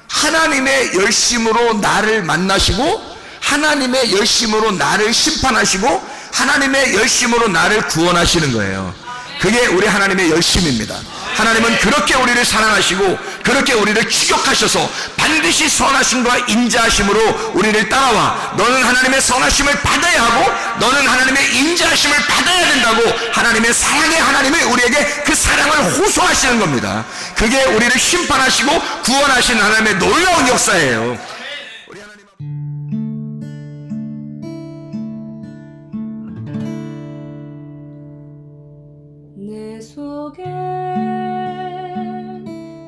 [SPEAKER 2] 하나님의 열심으로 나를 만나시고, 하나님의 열심으로 나를 심판하시고, 하나님의 열심으로 나를 구원하시는 거예요. 그게 우리 하나님의 열심입니다. 하나님은 그렇게 우리를 사랑하시고 그렇게 우리를 추격하셔서 반드시 선하심과 인자하심으로 우리를 따라와, 너는 하나님의 선하심을 받아야 하고 너는 하나님의 인자하심을 받아야 된다고 하나님의 사랑의 하나님이 우리에게 그 사랑을 호소하시는 겁니다. 그게 우리를 심판하시고 구원하시는 하나님의 놀라운 역사예요. 우리 하나님
[SPEAKER 3] 내 속에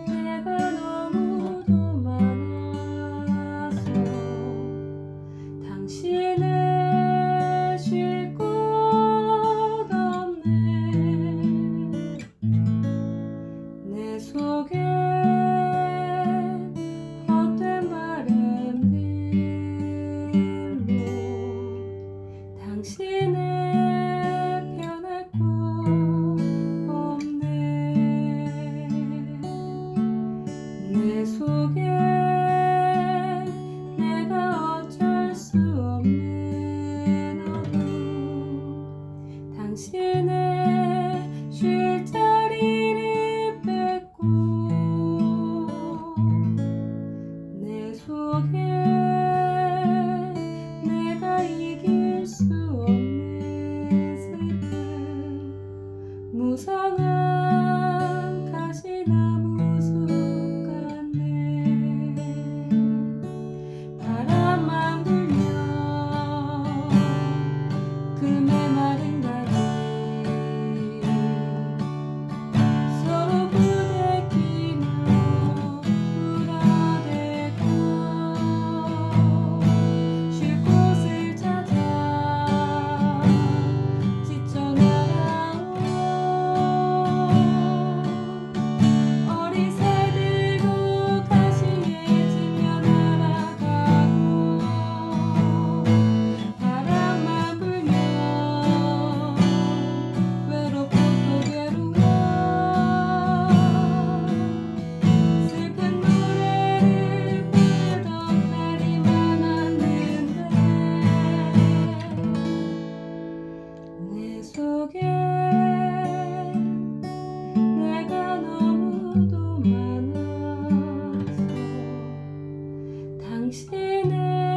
[SPEAKER 3] 내가 너무도 많아서 당신을 쉴 곳 없네. 내 속에 헛된 바램들로 당신을 변할 곳 내 속에 내가 어쩔 수 없는 어둠, 당신의 쉴 자리를 뺏고 내 속에 내가 이길 수 없는 슬픔, 무성한 가시나무 바람만 불면 그 메마른 가지 서로 부대끼며 울어대고 쉴 곳을 찾아 지쳐 날아온 어리새들도 가시에 지며 날아가고, 바람만 불면 외롭고 또 괴로워 슬픈 노래를 부르던 날이 많았는데 내 속에 내가 너무도 많아서 당신을